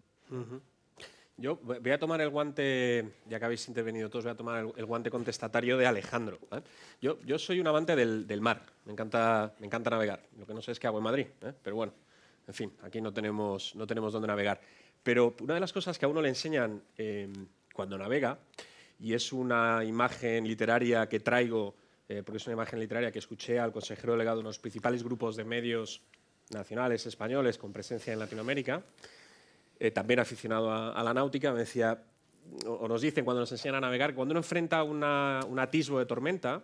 Yo voy a tomar el guante, ya que habéis intervenido todos, voy a tomar el guante contestatario de Alejandro. Yo soy un amante del mar, me encanta navegar. Lo que no sé es qué hago en Madrid, pero bueno, en fin, aquí no tenemos dónde navegar. Pero una de las cosas que a uno le enseñan cuando navega, y es una imagen literaria que traigo, porque es una imagen literaria que escuché al consejero delegado de uno de los principales grupos de medios nacionales españoles con presencia en Latinoamérica, también aficionado a la náutica, me decía, o nos dicen cuando nos enseñan a navegar, cuando uno enfrenta un atisbo de tormenta,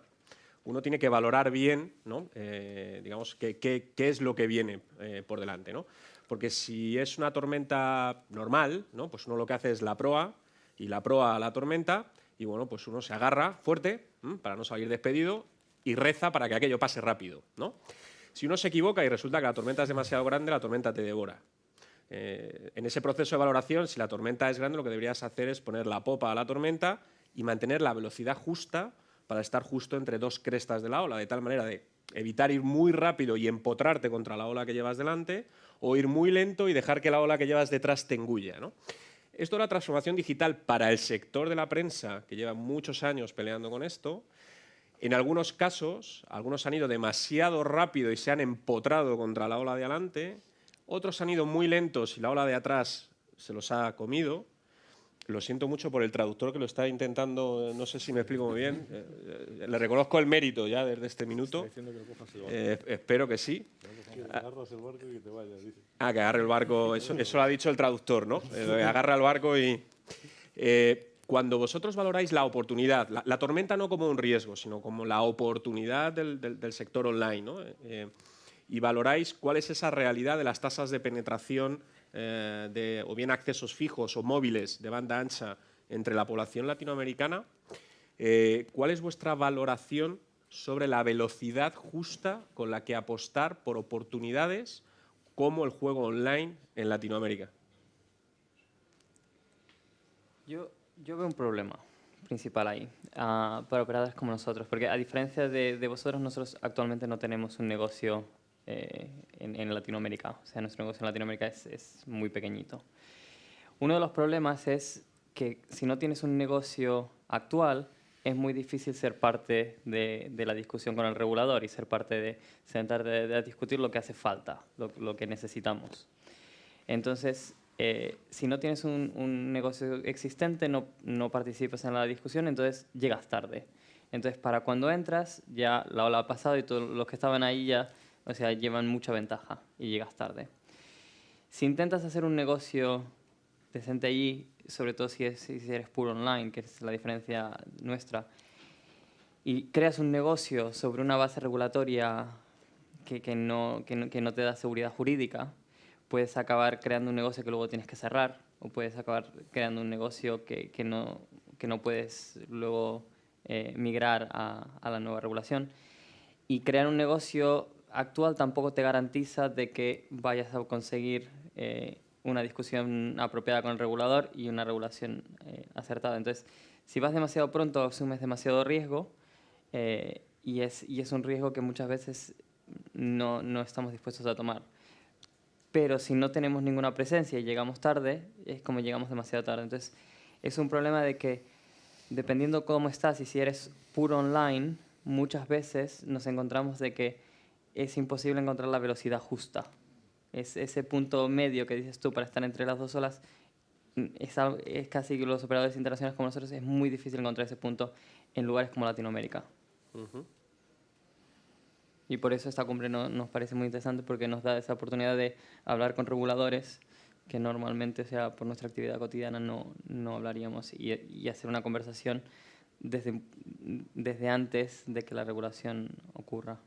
uno tiene que valorar bien, ¿no? Digamos, qué es lo que viene por delante, ¿no? Porque si es una tormenta normal, ¿no? Pues uno lo que hace es la proa a la tormenta, y bueno, pues uno se agarra fuerte para no salir despedido y reza para que aquello pase rápido, ¿no? Si uno se equivoca y resulta que la tormenta es demasiado grande, la tormenta te devora. En ese proceso de valoración, si la tormenta es grande, lo que deberías hacer es poner la popa a la tormenta y mantener la velocidad justa para estar justo entre dos crestas de la ola, de tal manera de evitar ir muy rápido y empotrarte contra la ola que llevas delante, o ir muy lento y dejar que la ola que llevas detrás te engulla, ¿no? Esto es la transformación digital para el sector de la prensa, que lleva muchos años peleando con esto. En algunos casos, algunos han ido demasiado rápido y se han empotrado contra la ola de adelante. Otros han ido muy lentos y la ola de atrás se los ha comido. Lo siento mucho por el traductor que lo está intentando, no sé si me explico muy bien. Le reconozco el mérito ya desde este minuto. Espero que sí. Agarras el barco y que te vayas, dice. Que agarre el barco, eso lo ha dicho el traductor, ¿no? Agarra el barco y... cuando vosotros valoráis la oportunidad, la tormenta no como un riesgo, sino como la oportunidad del sector online, ¿no? Y valoráis cuál es esa realidad de las tasas de penetración o bien accesos fijos o móviles de banda ancha entre la población latinoamericana, ¿cuál es vuestra valoración sobre la velocidad justa con la que apostar por oportunidades como el juego online en Latinoamérica? Yo veo un problema principal ahí para operadores como nosotros, porque a diferencia de vosotros, nosotros actualmente no tenemos un negocio en Latinoamérica. O sea, nuestro negocio en Latinoamérica es muy pequeñito. Uno de los problemas es que si no tienes un negocio actual, es muy difícil ser parte de la discusión con el regulador y ser parte de sentarte a discutir lo que hace falta, lo que necesitamos. Entonces, si no tienes un negocio existente, no participas en la discusión, entonces llegas tarde. Entonces, para cuando entras, ya la ola ha pasado y todos los que estaban ahí ya, o sea, llevan mucha ventaja y llegas tarde. Si intentas hacer un negocio decente allí, sobre todo si eres puro online, que es la diferencia nuestra, y creas un negocio sobre una base regulatoria que no te da seguridad jurídica, puedes acabar creando un negocio que luego tienes que cerrar, o puedes acabar creando un negocio que no puedes luego migrar a la nueva regulación. Y crear un negocio actual tampoco te garantiza de que vayas a conseguir una discusión apropiada con el regulador y una regulación acertada. Entonces, si vas demasiado pronto, asumes demasiado riesgo y es un riesgo que muchas veces no estamos dispuestos a tomar. Pero si no tenemos ninguna presencia y llegamos tarde, es como llegamos demasiado tarde. Entonces, es un problema de que, dependiendo cómo estás y si eres puro online, muchas veces nos encontramos de que es imposible encontrar la velocidad justa. Es ese punto medio que dices tú para estar entre las dos olas, es casi que los operadores internacionales como nosotros es muy difícil encontrar ese punto en lugares como Latinoamérica. Y por eso esta cumbre nos parece muy interesante, porque nos da esa oportunidad de hablar con reguladores que normalmente, o sea, por nuestra actividad cotidiana no hablaríamos, y hacer una conversación desde antes de que la regulación ocurra.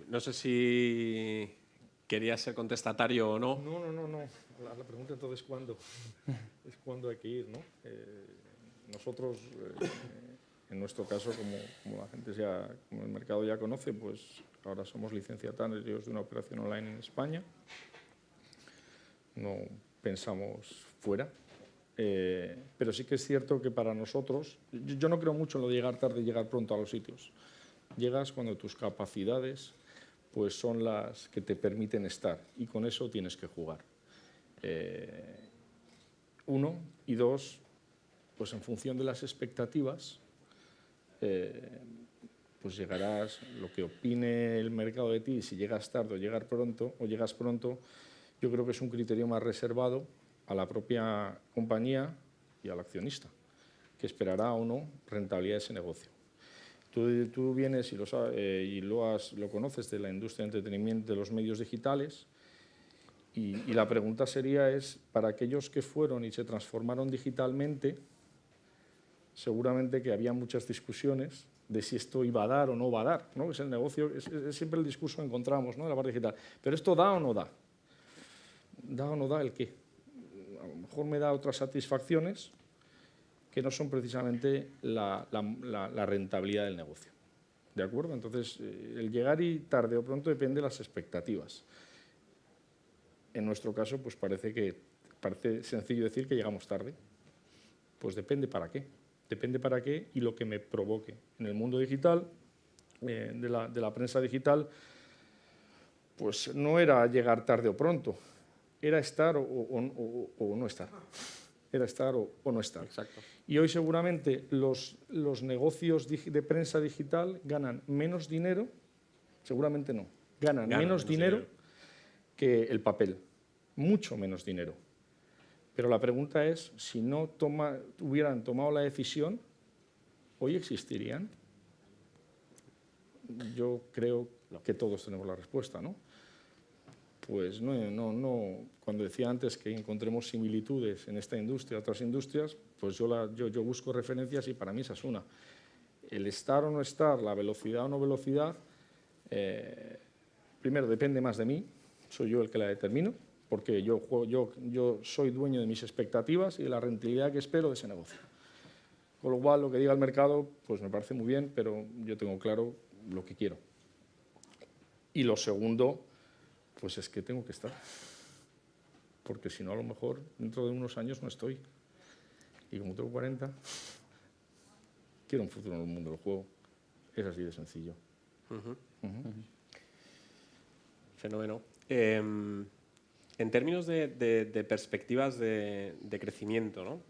No sé si querías ser contestatario o no. No. La pregunta entonces, ¿cuándo? Es cuándo hay que ir, ¿no? Nosotros, en nuestro caso, como la gente como el mercado ya conoce, pues ahora somos licenciatarios de una operación online en España. no pensamos fuera. Pero sí que es cierto que para nosotros, yo no creo mucho en lo de llegar tarde y llegar pronto a los sitios. Llegas cuando tus capacidades pues son las que te permiten estar y con eso tienes que jugar. Uno, y dos, pues en función de las expectativas, pues llegarás, lo que opine el mercado de ti, si llegas tarde o llegas pronto, yo creo que es un criterio más reservado a la propia compañía y al accionista, que esperará o no rentabilidad de ese negocio. Tú vienes y lo conoces de la industria de entretenimiento, de los medios digitales, y la pregunta sería para aquellos que fueron y se transformaron digitalmente, seguramente que había muchas discusiones de si esto iba a dar o no va a dar, ¿no? Es el negocio, es siempre el discurso que encontramos, ¿no?, de la parte digital. Pero ¿esto da o no da? ¿Da o no da el qué? A lo mejor me da otras satisfacciones que no son precisamente la rentabilidad del negocio. ¿De acuerdo? Entonces, el llegar y tarde o pronto depende de las expectativas. En nuestro caso, pues parece sencillo decir que llegamos tarde. Pues depende para qué. Depende para qué y lo que me provoque. En el mundo digital, de la prensa digital, pues no era llegar tarde o pronto, era estar o no estar. Era estar o no estar. Exacto. Y hoy seguramente los negocios de prensa digital ganan menos dinero, seguramente no, ganan menos dinero que el papel, mucho menos dinero. Pero la pregunta es, si no hubieran tomado la decisión, ¿hoy existirían? Yo creo que todos tenemos la respuesta, ¿no? Pues no. Cuando decía antes que encontremos similitudes en esta industria, otras industrias, pues yo busco referencias y para mí esa es una. El estar o no estar, la velocidad o no velocidad, primero depende más de mí, soy yo el que la determino, porque yo soy dueño de mis expectativas y de la rentabilidad que espero de ese negocio. Con lo cual, lo que diga el mercado, pues me parece muy bien, pero yo tengo claro lo que quiero. Y lo segundo, pues es que tengo que estar, porque si no, a lo mejor dentro de unos años no estoy. Y como tengo 40, quiero un futuro en el mundo del juego. Es así de sencillo. Fenómeno. En términos de perspectivas de crecimiento, ¿no?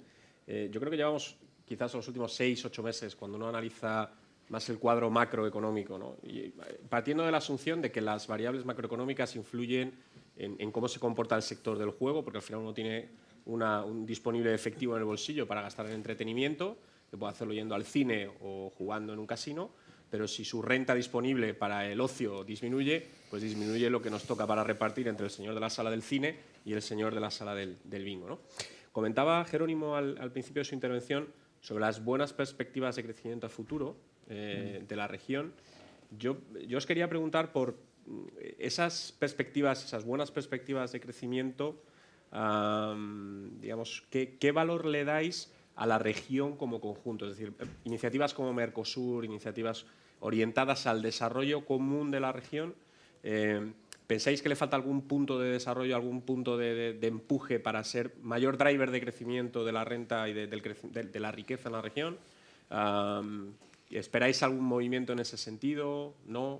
Yo creo que llevamos quizás los últimos 6 o 8 meses, cuando uno analiza más el cuadro macroeconómico, ¿no? Y partiendo de la asunción de que las variables macroeconómicas influyen en cómo se comporta el sector del juego, porque al final uno tiene un disponible efectivo en el bolsillo para gastar en entretenimiento, que puede hacerlo yendo al cine o jugando en un casino, pero si su renta disponible para el ocio disminuye, pues disminuye lo que nos toca para repartir entre el señor de la sala del cine y el señor de la sala del bingo, ¿no? Comentaba Jerónimo al principio de su intervención sobre las buenas perspectivas de crecimiento a futuro de la región. Yo os quería preguntar por esas perspectivas, esas buenas perspectivas de crecimiento, digamos, ¿qué valor le dais a la región como conjunto? Es decir, iniciativas como Mercosur, iniciativas orientadas al desarrollo común de la región, ¿pensáis que le falta algún punto de desarrollo, algún punto de empuje para ser mayor driver de crecimiento de la renta y de la riqueza en la región? ¿Esperáis algún movimiento en ese sentido? ¿No?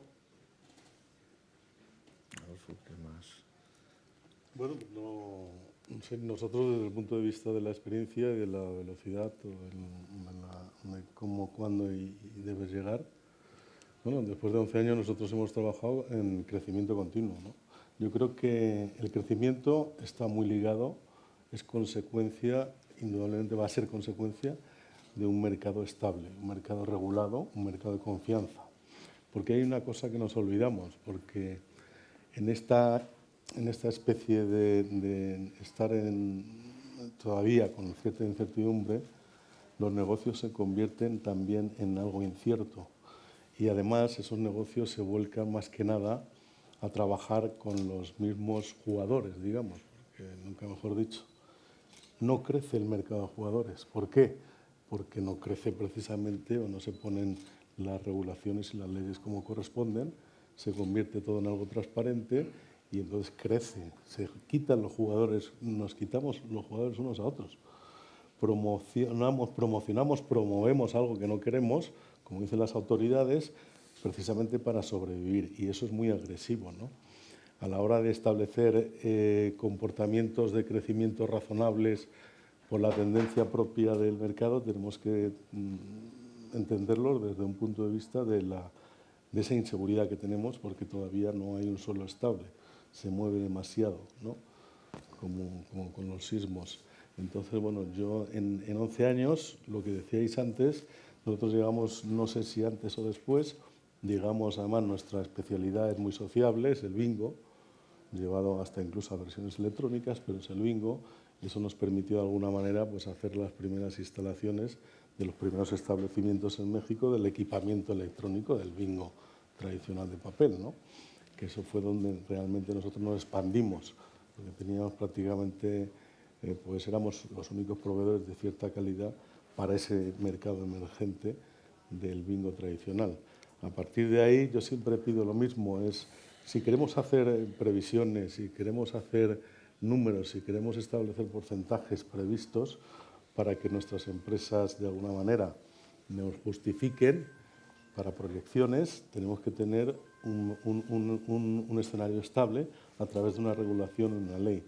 Bueno, no sé, nosotros desde el punto de vista de la experiencia y de la velocidad, de cómo, cuándo y debes llegar, bueno, después de 11 años nosotros hemos trabajado en crecimiento continuo, ¿no? Yo creo que el crecimiento está muy ligado, es consecuencia, indudablemente va a ser consecuencia de un mercado estable, un mercado regulado, un mercado de confianza. Porque hay una cosa que nos olvidamos, porque en esta especie de estar todavía con cierta incertidumbre, los negocios se convierten también en algo incierto. Y además esos negocios se vuelcan más que nada a trabajar con los mismos jugadores, digamos, porque nunca mejor dicho. No crece el mercado de jugadores. ¿Por qué? Porque no crece precisamente o no se ponen las regulaciones y las leyes como corresponden, se convierte todo en algo transparente y entonces crece, se quitan los jugadores, nos quitamos los jugadores unos a otros. Promovemos algo que no queremos, como dicen las autoridades, precisamente para sobrevivir, y eso es muy agresivo, ¿no? A la hora de establecer comportamientos de crecimiento razonables por la tendencia propia del mercado, tenemos que entenderlo desde un punto de vista de esa inseguridad que tenemos, porque todavía no hay un suelo estable, se mueve demasiado, ¿no? Como con los sismos. Entonces, bueno, yo en 11 años, lo que decíais antes, nosotros llegamos, no sé si antes o después, llegamos, además nuestra especialidad es muy sociable, es el bingo, llevado hasta incluso a versiones electrónicas, pero es el bingo, y eso nos permitió de alguna manera pues, hacer las primeras instalaciones de los primeros establecimientos en México del equipamiento electrónico del bingo tradicional de papel, ¿no? Que eso fue donde realmente nosotros nos expandimos, porque teníamos prácticamente, pues éramos los únicos proveedores de cierta calidad para ese mercado emergente del bingo tradicional. A partir de ahí yo siempre pido lo mismo, es si queremos hacer previsiones, si queremos hacer números, si queremos establecer porcentajes previstos para que nuestras empresas de alguna manera nos justifiquen para proyecciones, tenemos que tener un escenario estable a través de una regulación y una ley.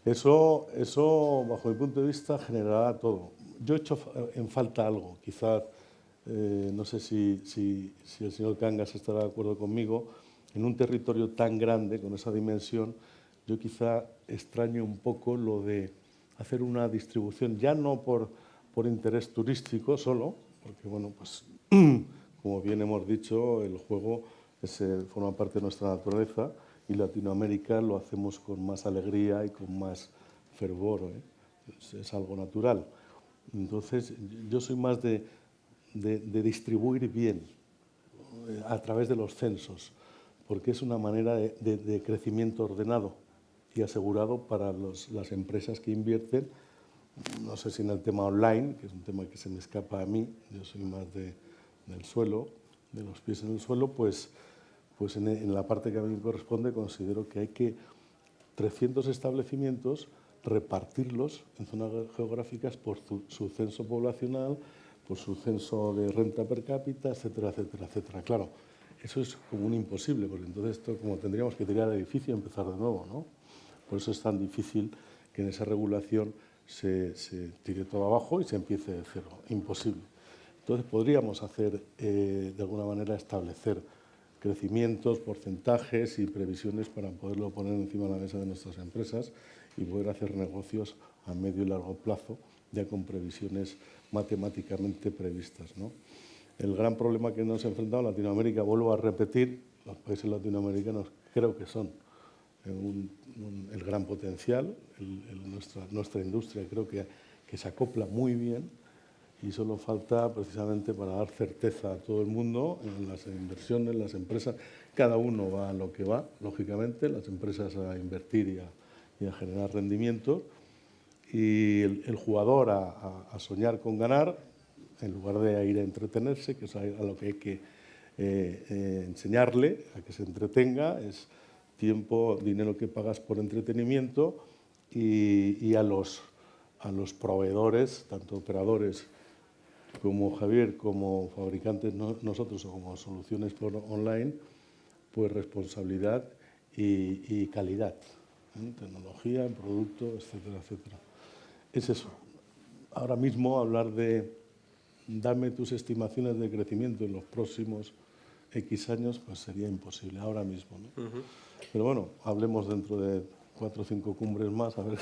Eso, bajo mi punto de vista, generará todo. Yo he hecho en falta algo, quizás, no sé si el señor Cangas estará de acuerdo conmigo, en un territorio tan grande, con esa dimensión, yo quizá extraño un poco lo de hacer una distribución, ya no por interés turístico solo, porque, bueno, pues, como bien hemos dicho, el juego forma parte de nuestra naturaleza y Latinoamérica lo hacemos con más alegría y con más fervor, ¿eh? Es algo natural. Entonces, yo soy más de distribuir bien a través de los censos, porque es una manera de crecimiento ordenado y asegurado para las empresas que invierten. No sé si en el tema online, que es un tema que se me escapa a mí, yo soy más del suelo, de los pies en el suelo, pues en la parte que a mí me corresponde considero que hay que 300 establecimientos repartirlos en zonas geográficas por su censo poblacional, por su censo de renta per cápita, etcétera, etcétera, etcétera. Claro, eso es como un imposible, porque entonces esto como tendríamos que tirar el edificio y empezar de nuevo, ¿no? Por eso es tan difícil que en esa regulación se tire todo abajo y se empiece de cero. Imposible. Entonces podríamos hacer, de alguna manera, establecer crecimientos, porcentajes y previsiones para poderlo poner encima de la mesa de nuestras empresas y poder hacer negocios a medio y largo plazo, ya con previsiones matemáticamente previstas, ¿no? El gran problema que nos enfrentamos en Latinoamérica, vuelvo a repetir, los países latinoamericanos creo que son el gran potencial, nuestra industria creo que se acopla muy bien y solo falta precisamente para dar certeza a todo el mundo en las inversiones, las empresas, cada uno va a lo que va, lógicamente, las empresas a invertir y a generar rendimiento y el jugador a soñar con ganar en lugar de ir a entretenerse, que es a lo que hay que enseñarle, a que se entretenga, es tiempo, dinero que pagas por entretenimiento y a los proveedores, tanto operadores como Javier, como fabricantes nosotros o como soluciones por online, pues responsabilidad y calidad, en tecnología, en producto, etcétera, etcétera. Es eso. Ahora mismo hablar de dame tus estimaciones de crecimiento en los próximos X años, pues sería imposible ahora mismo, ¿no? Pero bueno, hablemos dentro de 4 o 5 cumbres más a ver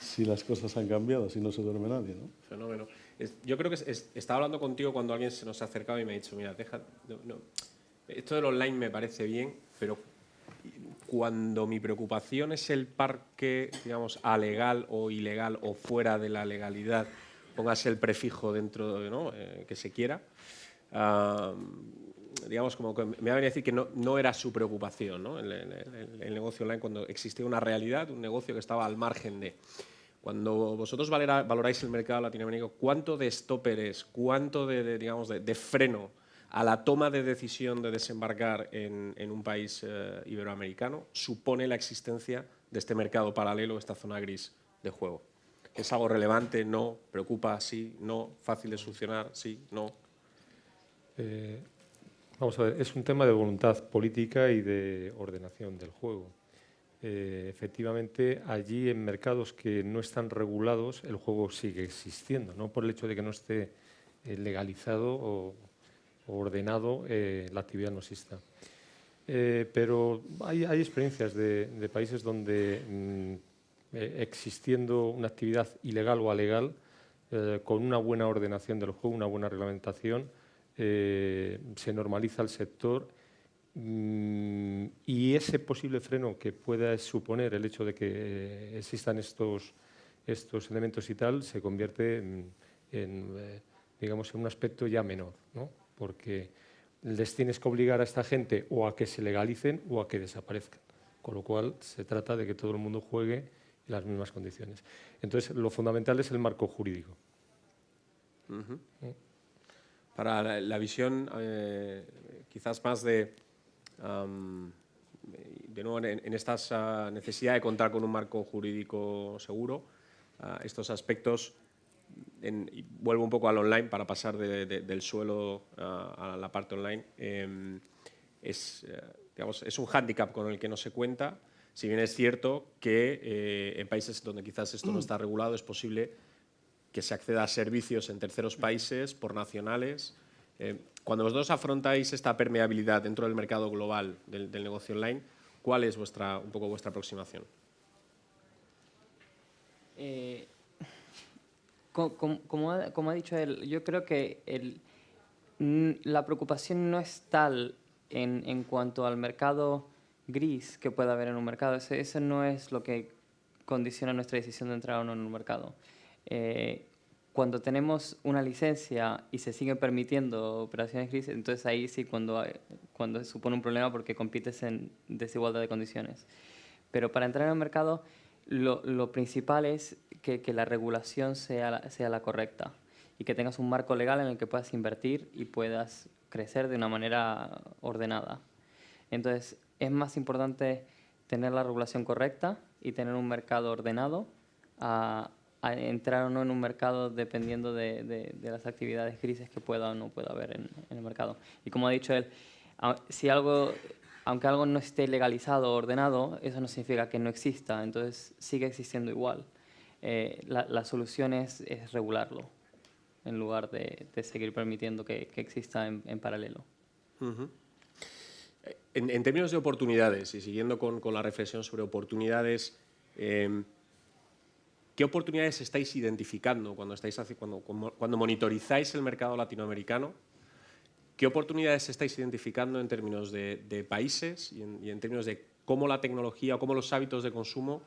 si las cosas han cambiado, si no se duerme nadie, ¿no? Fenómeno. Yo creo que estaba hablando contigo cuando alguien se nos ha acercado y me ha dicho, mira, esto del online me parece bien, pero cuando mi preocupación es el parque, digamos, alegal o ilegal o fuera de la legalidad, póngase el prefijo dentro, ¿no? Que se quiera, digamos, como que me va a venir a decir que no era su preocupación, ¿no? El negocio online, cuando existía una realidad, un negocio que estaba al margen de. Cuando vosotros valoráis el mercado latinoamericano, ¿cuánto de stopper es? ¿Cuánto digamos, de freno a la toma de decisión de desembarcar en un país iberoamericano supone la existencia de este mercado paralelo, esta zona gris de juego? ¿Es algo relevante? ¿No? ¿Preocupa? Sí, no. ¿Fácil de solucionar? Sí, no. Vamos a ver, es un tema de voluntad política y de ordenación del juego. Efectivamente, allí en mercados que no están regulados, el juego sigue existiendo, no por el hecho de que no esté legalizado o ordenado, la actividad no exista. Pero hay experiencias de países donde existiendo una actividad ilegal o alegal, con una buena ordenación del juego, una buena reglamentación, se normaliza el sector y ese posible freno que pueda suponer el hecho de que existan estos elementos y tal se convierte digamos, en un aspecto ya menor, ¿no? Porque les tienes que obligar a esta gente o a que se legalicen o a que desaparezcan. Con lo cual, se trata de que todo el mundo juegue en las mismas condiciones. Entonces, lo fundamental es el marco jurídico. Para la visión, quizás más de nuevo, en esta necesidad de contar con un marco jurídico seguro, estos aspectos, y vuelvo un poco al online para pasar del suelo a la parte online, digamos, es un hándicap con el que no se cuenta, si bien es cierto que en países donde quizás esto no está regulado es posible que se acceda a servicios en terceros países por nacionales. Cuando vosotros afrontáis esta permeabilidad dentro del mercado global del negocio online, ¿cuál es un poco vuestra aproximación? Como ha dicho él, yo creo que la preocupación no es tal en cuanto al mercado gris que pueda haber en un mercado. Eso no es lo que condiciona nuestra decisión de entrar o no en un mercado. Cuando tenemos una licencia y se siguen permitiendo operaciones gris, entonces ahí sí cuando supone un problema porque compites en desigualdad de condiciones. Pero para entrar en el mercado, lo principal es que la regulación sea la correcta y que tengas un marco legal en el que puedas invertir y puedas crecer de una manera ordenada. Entonces, es más importante tener la regulación correcta y tener un mercado ordenado a entrar o no en un mercado dependiendo de las actividades grises que pueda o no pueda haber en el mercado. Y como ha dicho él, aunque algo no esté legalizado o ordenado, eso no significa que no exista, entonces sigue existiendo igual. La solución es regularlo, en lugar de seguir permitiendo que exista en paralelo. En términos de oportunidades, y siguiendo con la reflexión sobre oportunidades, ¿qué oportunidades estáis identificando cuando monitorizáis el mercado latinoamericano? ¿Qué oportunidades estáis identificando en términos de países y en términos de cómo la tecnología o cómo los hábitos de consumo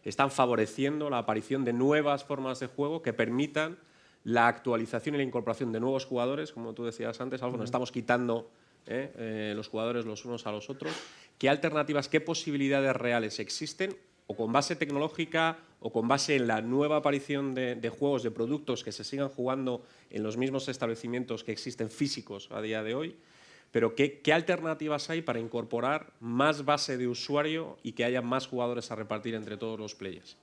están favoreciendo la aparición de nuevas formas de juego que permitan la actualización y la incorporación de nuevos jugadores, como tú decías antes, algo nos estamos quitando los jugadores los unos a los otros? ¿Qué alternativas, qué posibilidades reales existen, o con base tecnológica o con base en la nueva aparición de juegos, de productos que se sigan jugando en los mismos establecimientos que existen físicos a día de hoy? Pero ¿qué alternativas hay para incorporar más base de usuario y que haya más jugadores a repartir entre todos los players?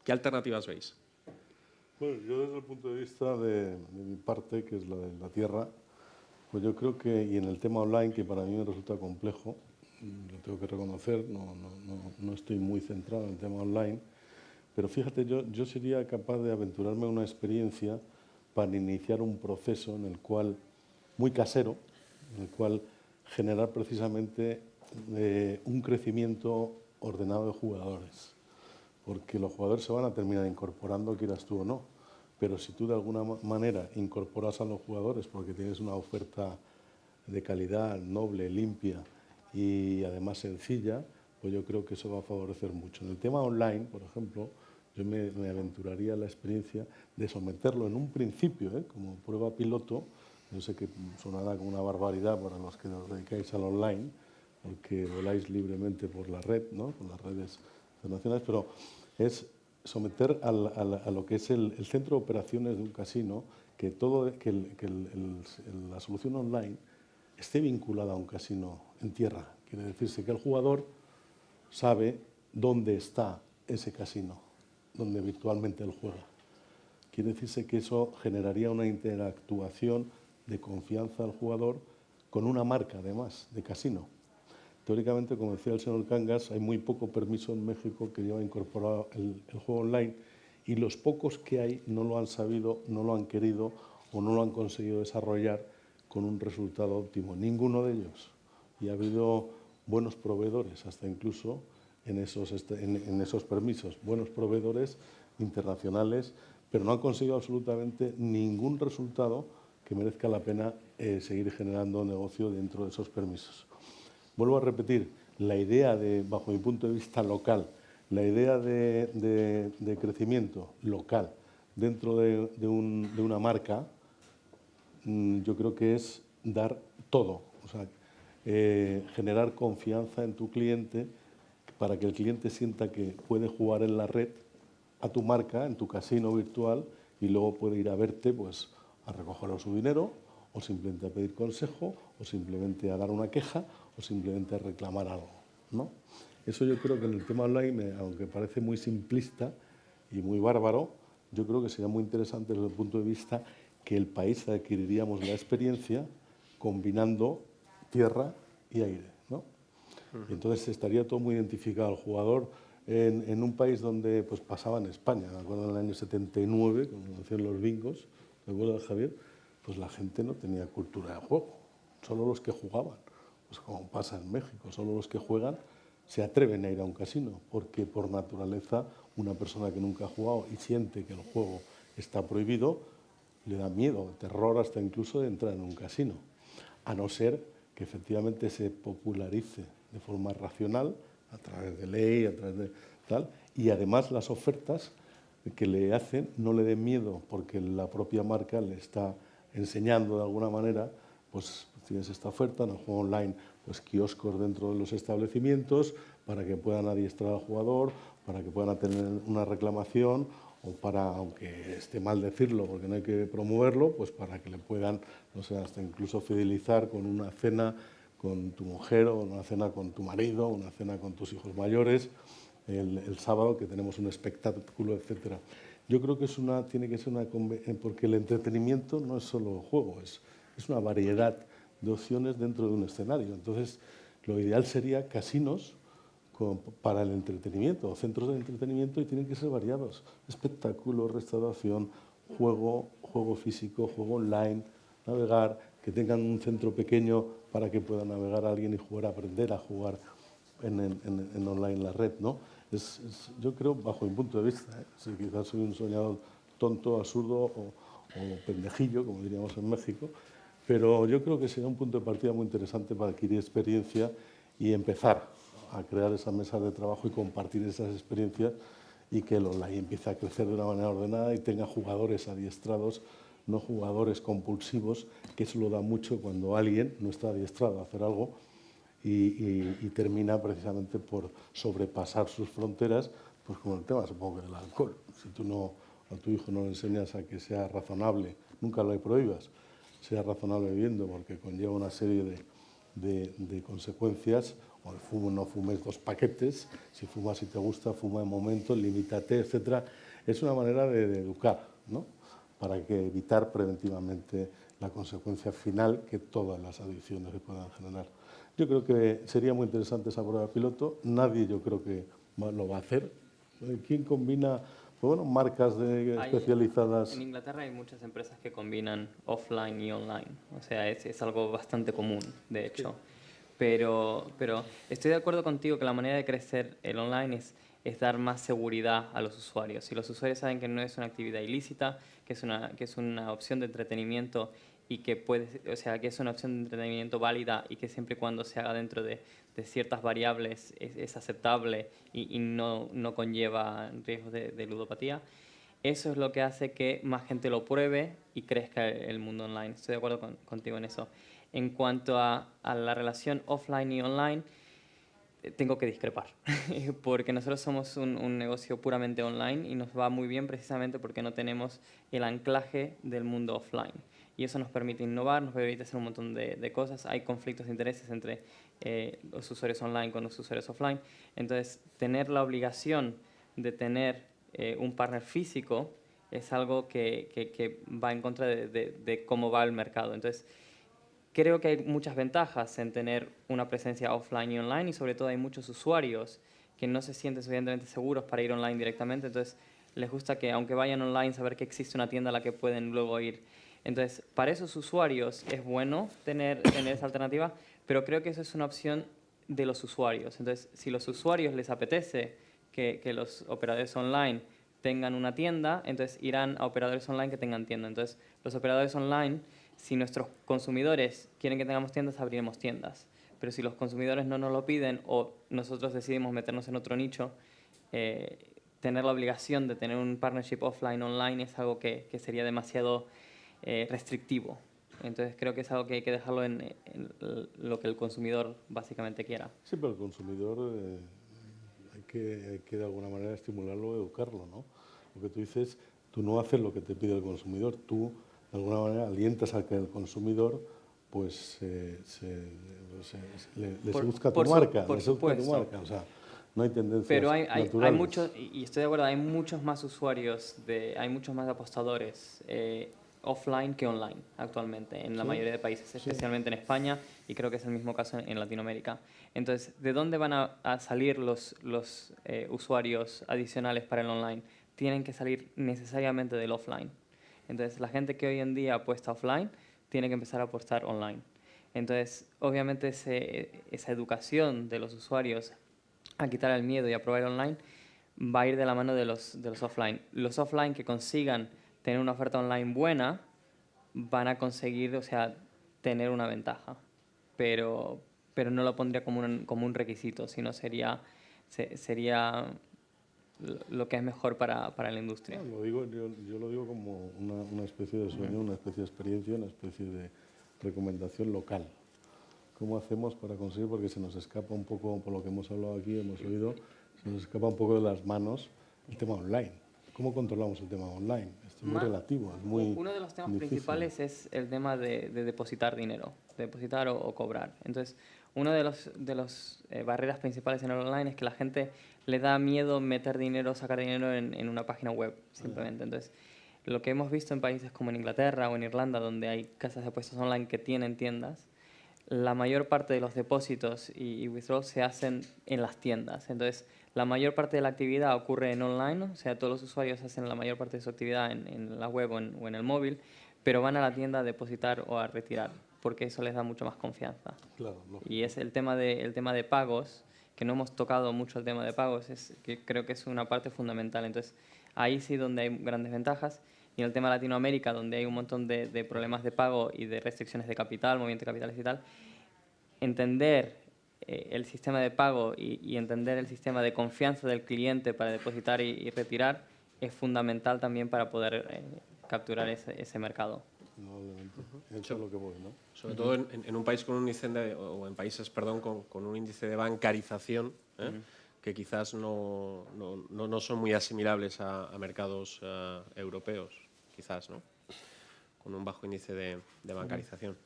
¿Qué alternativas veis? Bueno, yo desde el punto de vista de mi parte, que es la de la tierra, pues yo creo que, y en el tema online, que para mí me resulta complejo, lo tengo que reconocer, no estoy muy centrado en el tema online, pero fíjate, yo sería capaz de aventurarme a una experiencia para iniciar un proceso en el cual, muy casero, en el cual generar precisamente un crecimiento ordenado de jugadores. Porque los jugadores se van a terminar incorporando, quieras tú o no. Pero si tú de alguna manera incorporas a los jugadores porque tienes una oferta de calidad, noble, limpia y además sencilla, pues yo creo que eso va a favorecer mucho. En el tema online, por ejemplo, yo me aventuraría a la experiencia de someterlo en un principio, como prueba piloto. Yo sé que sonará como una barbaridad para los que os dedicáis al online, porque voláis libremente por la red, ¿no? Con las redes internacionales, pero es someter a lo que es el centro de operaciones de un casino, que la solución online esté vinculada a un casino en tierra. Quiere decirse que el jugador sabe dónde está ese casino, donde virtualmente él juega. Quiere decirse que eso generaría una interactuación de confianza al jugador con una marca, además, de casino. Teóricamente, como decía el señor Cangas, hay muy poco permiso en México que lleva incorporado el juego online, y los pocos que hay no lo han sabido, no lo han querido o no lo han conseguido desarrollar con un resultado óptimo. Ninguno de ellos. Y ha habido buenos proveedores, hasta incluso en esos permisos, buenos proveedores internacionales, pero no han conseguido absolutamente ningún resultado que merezca la pena seguir generando negocio dentro de esos permisos. Vuelvo a repetir, la idea de, bajo mi punto de vista local, la idea de crecimiento local dentro de una marca, yo creo que es dar todo, o sea, generar confianza en tu cliente para que el cliente sienta que puede jugar en la red a tu marca, en tu casino virtual, y luego puede ir a verte pues, a recoger su dinero, o simplemente a pedir consejo, o simplemente a dar una queja, o simplemente a reclamar algo, ¿no? Eso yo creo que en el tema online, aunque parece muy simplista y muy bárbaro, yo creo que sería muy interesante desde el punto de vista que el país adquiriríamos la experiencia combinando tierra y aire, ¿no? Y entonces estaría todo muy identificado. El jugador en un país donde pues, pasaba en España, me acuerdo en el año 79, cuando hacían los bingos, ¿te acuerdas, Javier? Pues la gente no tenía cultura de juego, solo los que jugaban. Pues como pasa en México, solo los que juegan se atreven a ir a un casino, porque por naturaleza una persona que nunca ha jugado y siente que el juego está prohibido, le da miedo, terror hasta incluso de entrar en un casino, a no ser que efectivamente se popularice de forma racional, a través de ley, a través de tal, y además las ofertas que le hacen no le den miedo, porque la propia marca le está enseñando de alguna manera, pues tienes esta oferta en el juego online, pues kioscos dentro de los establecimientos para que puedan adiestrar al jugador, para que puedan tener una reclamación, o para, aunque esté mal decirlo porque no hay que promoverlo, pues para que le puedan, no sé, hasta incluso fidelizar con una cena con tu mujer, o una cena con tu marido, una cena con tus hijos mayores, el sábado que tenemos un espectáculo, etcétera. Yo creo que tiene que ser porque el entretenimiento no es solo juego, es una variedad de opciones dentro de un escenario. Entonces, lo ideal sería casinos para el entretenimiento, o centros de entretenimiento, y tienen que ser variados. Espectáculo, restauración, juego físico, juego online, navegar, que tengan un centro pequeño para que pueda navegar a alguien y aprender a jugar en online la red, ¿no? Yo creo, bajo mi punto de vista, si quizás soy un soñador tonto, absurdo o pendejillo, como diríamos en México, pero yo creo que sería un punto de partida muy interesante para adquirir experiencia y empezar a crear esas mesas de trabajo y compartir esas experiencias, y que el online empiece a crecer de una manera ordenada y tenga jugadores adiestrados, no jugadores compulsivos, que eso lo da mucho cuando alguien no está adiestrado a hacer algo y termina precisamente por sobrepasar sus fronteras, pues como el tema, supongo que del alcohol. Si tú a tu hijo no le enseñas a que sea razonable, nunca lo prohíbas, sea razonable bebiendo, porque conlleva una serie de consecuencias. O el fumo, no fumes 2 paquetes, si fumas y te gusta, fuma en momento, limítate, etc. Es una manera de educar, ¿no? Para evitar preventivamente la consecuencia final que todas las adicciones se puedan generar. Yo creo que sería muy interesante esa prueba piloto. Nadie, yo creo que lo va a hacer. ¿Quién combina? Pues bueno, marcas especializadas. En Inglaterra hay muchas empresas que combinan offline y online. O sea, es algo bastante común, de hecho. Sí. Pero estoy de acuerdo contigo que la manera de crecer el online es dar más seguridad a los usuarios. Si los usuarios saben que no es una actividad ilícita, que es una opción de entretenimiento, y que que es una opción de entretenimiento válida, y que siempre y cuando se haga dentro de ciertas variables es aceptable y no conlleva riesgos de ludopatía, eso es lo que hace que más gente lo pruebe y crezca el mundo online. Estoy de acuerdo contigo en eso. En cuanto a la relación offline y online, tengo que discrepar, porque nosotros somos un negocio puramente online y nos va muy bien precisamente porque no tenemos el anclaje del mundo offline. Y eso nos permite innovar, nos permite hacer un montón de cosas. Hay conflictos de intereses entre los usuarios online con los usuarios offline. Entonces, tener la obligación de tener un partner físico es algo que va en contra de cómo va el mercado. Entonces, creo que hay muchas ventajas en tener una presencia offline y online, y sobre todo hay muchos usuarios que no se sienten suficientemente seguros para ir online directamente. Entonces, les gusta que, aunque vayan online, saber que existe una tienda a la que pueden luego ir. Entonces, para esos usuarios es bueno tener esa alternativa, pero creo que eso es una opción de los usuarios. Entonces, si los usuarios les apetece que los operadores online tengan una tienda, entonces irán a operadores online que tengan tienda. Entonces, los operadores online, si nuestros consumidores quieren que tengamos tiendas, abriremos tiendas. Pero si los consumidores no nos lo piden o nosotros decidimos meternos en otro nicho, tener la obligación de tener un partnership offline-online es algo que sería demasiado restrictivo. Entonces creo que es algo que hay que dejarlo en lo que el consumidor básicamente quiera. Sí, pero el consumidor hay que de alguna manera estimularlo, educarlo, ¿no? Lo que tú dices, tú no haces lo que te pide el consumidor, tú de alguna manera alientas a que el consumidor pues le seduzca tu marca, por supuesto. o sea, no hay tendencias pero hay naturales. muchos, y estoy de acuerdo, hay muchos más usuarios, hay muchos más apostadores offline que online actualmente en la mayoría de países, especialmente en España, y creo que es el mismo caso en Latinoamérica. Entonces, ¿de dónde van a salir los usuarios adicionales para el online? Tienen que salir necesariamente del offline. Entonces, la gente que hoy en día apuesta offline tiene que empezar a apostar online. Entonces, obviamente, esa educación de los usuarios a quitar el miedo y a probar online va a ir de la mano de los offline. Los offline que consigan tener una oferta online buena van a conseguir, o sea, tener una ventaja. Pero no lo pondría como un requisito, sino sería lo que es mejor para la industria. No, yo lo digo como una especie de sueño, una especie de experiencia, una especie de recomendación local. ¿Cómo hacemos para conseguir? Porque se nos escapa un poco, por lo que hemos hablado aquí, hemos oído, se nos escapa un poco de las manos el tema online. ¿Cómo controlamos el tema online? Esto es muy relativo, es muy Uno de los temas difícil. principales es el tema de depositar dinero, de depositar o cobrar. Entonces, una de las barreras principales en el online es que la gente le da miedo meter dinero, sacar dinero en una página web, simplemente. Entonces, lo que hemos visto en países como en Inglaterra o en Irlanda, donde hay casas de apuestas online que tienen tiendas, la mayor parte de los depósitos y withdrawals se hacen en las tiendas. Entonces, la mayor parte de la actividad ocurre en online, o sea, todos los usuarios hacen la mayor parte de su actividad en la web o en el móvil, pero van a la tienda a depositar o a retirar, porque eso les da mucho más confianza. Claro, lógico. Y es el tema de pagos, que no hemos tocado mucho el tema de pagos, que creo que es una parte fundamental. Entonces, ahí sí donde hay grandes ventajas. Y en el tema de Latinoamérica, donde hay un montón de problemas de pago y de restricciones de capital, movimiento de capitales y tal, entender el sistema de pago y entender el sistema de confianza del cliente para depositar y retirar es fundamental también para poder capturar ese mercado. Indudablemente. Eso es lo que voy, ¿no? Sobre todo en un país con un índice o en países, perdón, con un índice de bancarización que quizás no son muy asimilables a mercados europeos, quizás, ¿no? Con un bajo índice de bancarización.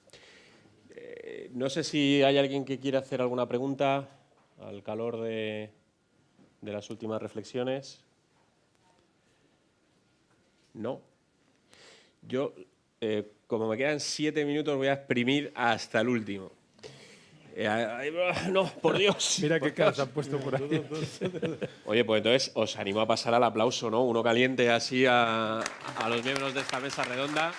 No sé si hay alguien que quiera hacer alguna pregunta al calor de las últimas reflexiones. No. Yo, como me quedan 7 minutos, voy a exprimir hasta el último. No, por Dios. Mira qué cara se han puesto por ahí. Oye, pues entonces os animo a pasar al aplauso, ¿no? Uno caliente así a los miembros de esta mesa redonda.